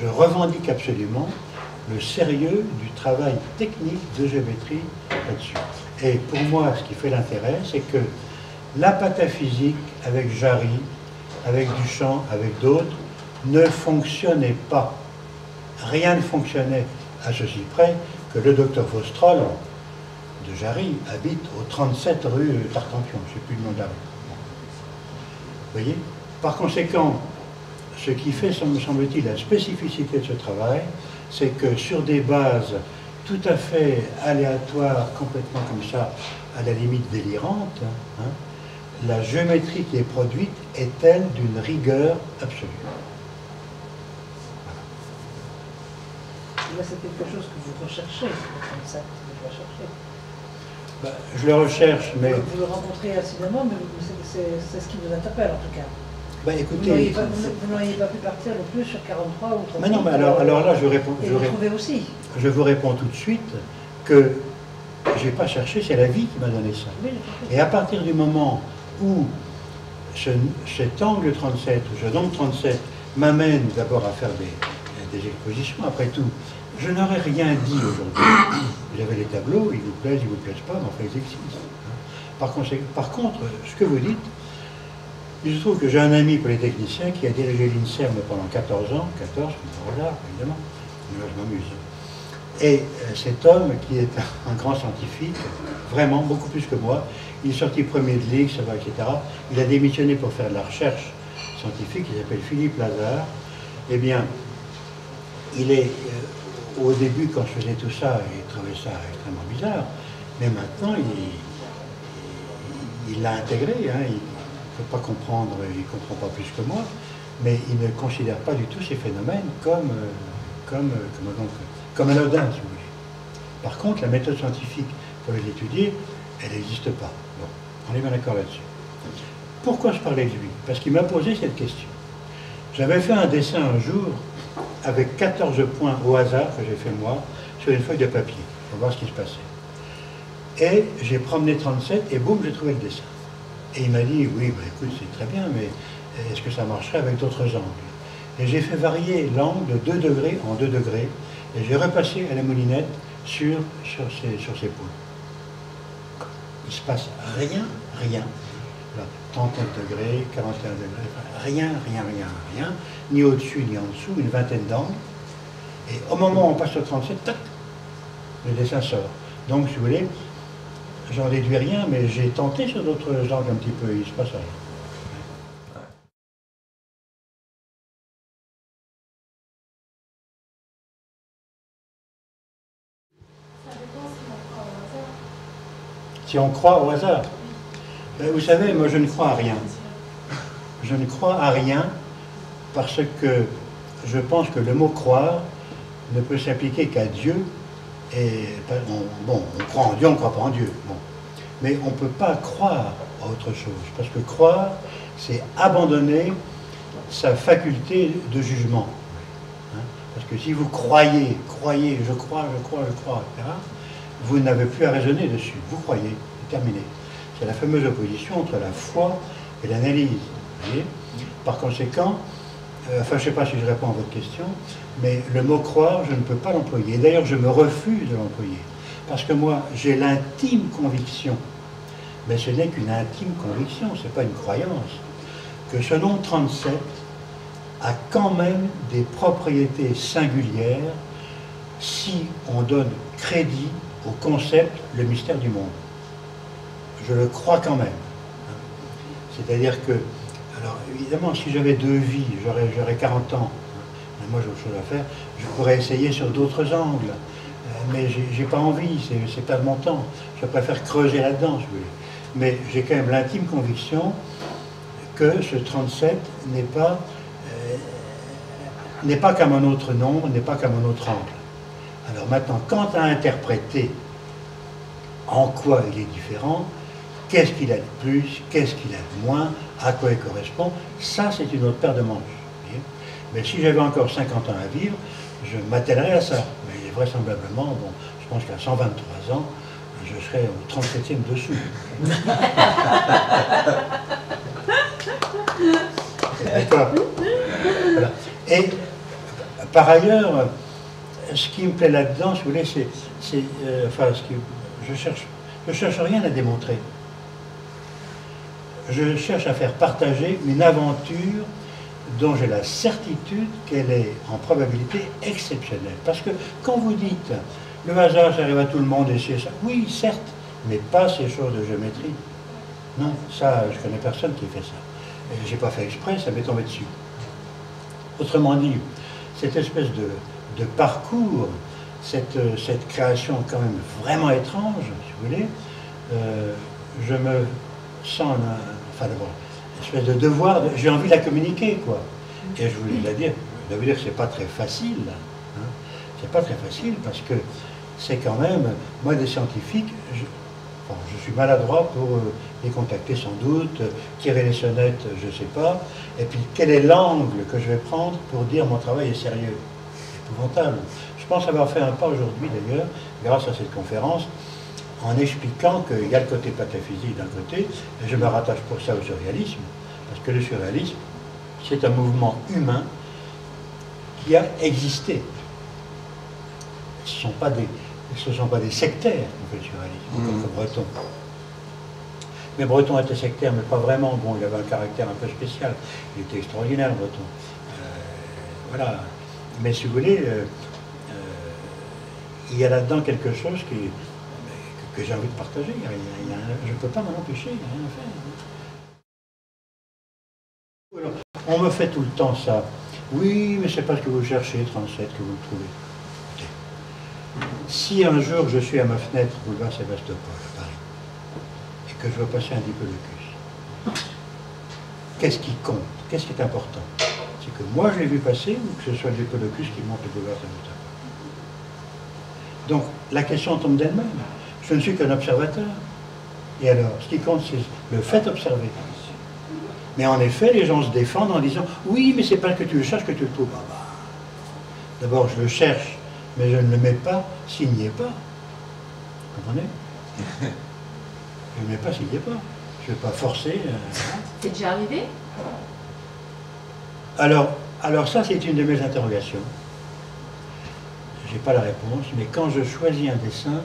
je revendique absolument le sérieux du travail technique de géométrie là-dessus. Et pour moi, ce qui fait l'intérêt, c'est que la pataphysique avec Jarry, avec Duchamp, avec d'autres, ne fonctionnait pas. Rien ne fonctionnait, à ceci près que le docteur Vostrol de Jarry habite au 37 rue Tartampion, je ne sais plus le nom de la rue. Vous voyez? Par conséquent, ce qui fait, me semble-t-il, la spécificité de ce travail, c'est que sur des bases tout à fait aléatoires, complètement comme ça, à la limite délirante, hein, la géométrie qui est produite est-elle d'une rigueur absolue. Là, c'est quelque chose que vous recherchez, comme ça, vous recherchez. Ben, je le recherche, mais... Vous le rencontrez incidemment, mais c'est ce qui vous interpelle, en tout cas. Bah, écoutez, vous n'auriez pas pu partir le plus sur 43 ou 38. mais non, mais alors là, je réponds. Aussi. Je vous réponds tout de suite que je n'ai pas cherché, c'est la vie qui m'a donné ça. Oui, et à partir du moment où cet angle 37, ce nombre 37, m'amène d'abord à faire des expositions, après tout, je n'aurais rien dit aujourd'hui. Vous avez les tableaux, ils vous plaisent, ils ne vous plaisent pas, mais enfin ils existent. Par contre, ce que vous dites, il se trouve que j'ai un ami polytechnicien qui a dirigé l'INSERM pendant 14 ans, 14, voilà, évidemment, mais là je m'amuse. Et cet homme, qui est un grand scientifique, vraiment, beaucoup plus que moi, il est sorti premier de ligue, ça va, etc. Il a démissionné pour faire de la recherche scientifique, il s'appelle Philippe Lazare. Eh bien, il est, au début, quand je faisais tout ça, il trouvait ça extrêmement bizarre, mais maintenant, il l'a intégré, hein, il ne peut pas comprendre, il ne comprend pas plus que moi, mais il ne considère pas du tout ces phénomènes comme anodin, si vous voulez. Par contre, la méthode scientifique pour les étudier, elle n'existe pas. Bon, on est bien d'accord là-dessus. Pourquoi je parlais de lui? Parce qu'il m'a posé cette question. J'avais fait un dessin un jour avec 14 points au hasard que j'ai fait moi sur une feuille de papier pour voir ce qui se passait. Et j'ai promené 37 et boum, j'ai trouvé le dessin. Et il m'a dit, oui, bah, écoute, c'est très bien, mais est-ce que ça marcherait avec d'autres angles? Et j'ai fait varier l'angle de 2 degrés en 2 degrés. Et j'ai repassé à la moulinette sur ces poules. Il ne se passe rien. Là, 39 degrés, 41 degrés, rien, ni au-dessus ni en dessous, une vingtaine d'angles. Et au moment où on passe au 37, tac, le dessin sort. Donc, si vous voulez, j'en déduis rien, mais j'ai tenté sur d'autres angles un petit peu, il ne se passe rien. Si on croit au hasard. Ben, vous savez, moi je ne crois à rien. Je ne crois à rien parce que je pense que le mot croire ne peut s'appliquer qu'à Dieu. Et bon, on croit en Dieu, on ne croit pas en Dieu. Bon. Mais on ne peut pas croire à autre chose. Parce que croire, c'est abandonner sa faculté de jugement. Hein? Parce que si vous croyez, je crois, etc., vous n'avez plus à raisonner dessus. Vous croyez, c'est terminé. C'est la fameuse opposition entre la foi et l'analyse. Par conséquent, enfin je ne sais pas si je réponds à votre question, mais le mot croire, je ne peux pas l'employer. D'ailleurs, je me refuse de l'employer. Parce que moi, j'ai l'intime conviction, mais ce n'est qu'une intime conviction, ce n'est pas une croyance, que ce nombre 37 a quand même des propriétés singulières si on donne crédit au concept, le mystère du monde. Je le crois quand même. C'est-à-dire que, alors évidemment, si j'avais 2 vies, j'aurais 40 ans, mais moi j'ai autre chose à faire, je pourrais essayer sur d'autres angles, mais j'ai pas envie, c'est perdre mon temps. Je préfère creuser là-dedans, si vous voulez. Mais j'ai quand même l'intime conviction que ce 37 n'est pas comme un autre nombre, n'est pas comme un autre angle. Alors maintenant, quant à interpréter en quoi il est différent, qu'est-ce qu'il a de plus, qu'est-ce qu'il a de moins, à quoi il correspond, ça c'est une autre paire de manches. Mais si j'avais encore 50 ans à vivre, je m'attellerais à ça. Mais vraisemblablement, bon, je pense qu'à 123 ans, je serais au 37e dessous. D'accord. Voilà. Et par ailleurs, ce qui me plaît là-dedans, si vous voulez, je cherche rien à démontrer. Je cherche à faire partager une aventure dont j'ai la certitude qu'elle est en probabilité exceptionnelle. Parce que quand vous dites le hasard, ça arrive à tout le monde et c'est ça, oui, certes, mais pas ces choses de géométrie. Non, ça, je connais personne qui fait ça. Et j'ai pas fait exprès, ça m'est tombé dessus. Autrement dit, cette espèce de parcours, cette création quand même vraiment étrange, si vous voulez, je me sens, enfin d'abord, une espèce de devoir, j'ai envie de la communiquer, quoi. Et je voulais dire, je dois vous dire que c'est pas très facile, hein. C'est pas très facile parce que c'est quand même, moi des scientifiques, Bon, je suis maladroit pour les contacter sans doute, tirer les sonnettes, je ne sais pas. Et puis, quel est l'angle que je vais prendre pour dire mon travail est sérieux? Épouvantable. Je pense avoir fait un pas aujourd'hui d'ailleurs, grâce à cette conférence, en expliquant qu'il y a le côté pataphysique d'un côté, et je me rattache pour ça au surréalisme, parce que le surréalisme, c'est un mouvement humain qui a existé. Ce ne sont pas des sectaires qui fait le surréalisme, comme Breton. Mais Breton était sectaire, mais pas vraiment. Bon, il avait un caractère un peu spécial. Il était extraordinaire, Breton. Voilà. Mais si vous voulez, il y a là-dedans quelque chose que j'ai envie de partager. Je ne peux pas m'en empêcher, il n'y a rien à faire. Alors, on me fait tout le temps ça. Oui, mais c'est pas ce que vous cherchez, 37, que vous le trouvez. Si un jour je suis à ma fenêtre, boulevard Sébastopol, à Paris, et que je veux passer un diplodocus, qu'est-ce qui compte? Qu'est-ce qui est important? C'est que moi je l'ai vu passer ou que ce soit le diplodocus qui monte le boulevard Sébastopol. Donc la question tombe d'elle-même. Je ne suis qu'un observateur. Et alors, ce qui compte, c'est le fait observé. Mais en effet, les gens se défendent en disant « Oui, mais c'est pas que tu le cherches que tu le trouves. » D'abord, je le cherche, mais je ne le mets pas s'il n'y est pas. Vous comprenez? Je ne le mets pas s'il n'y est pas. Je ne vais pas forcer. C'est déjà arrivé? Alors ça, c'est une de mes interrogations. Je n'ai pas la réponse, mais quand je choisis un dessin,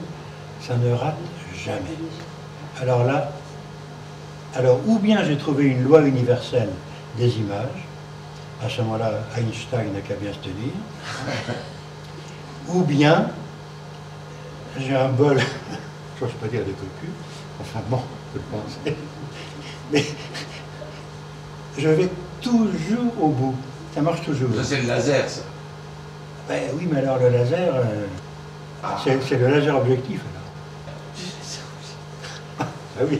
ça ne rate jamais. Alors là, ou bien j'ai trouvé une loi universelle des images, à ce moment-là, Einstein n'a qu'à bien se tenir, ou bien j'ai un bol, je n'ose pas dire de cocu, enfin bon, je le pensais, mais je vais toujours au bout, ça marche toujours. Ça c'est le laser, ça. Ben, oui, mais alors le laser, c'est le laser objectif alors. Ah oui.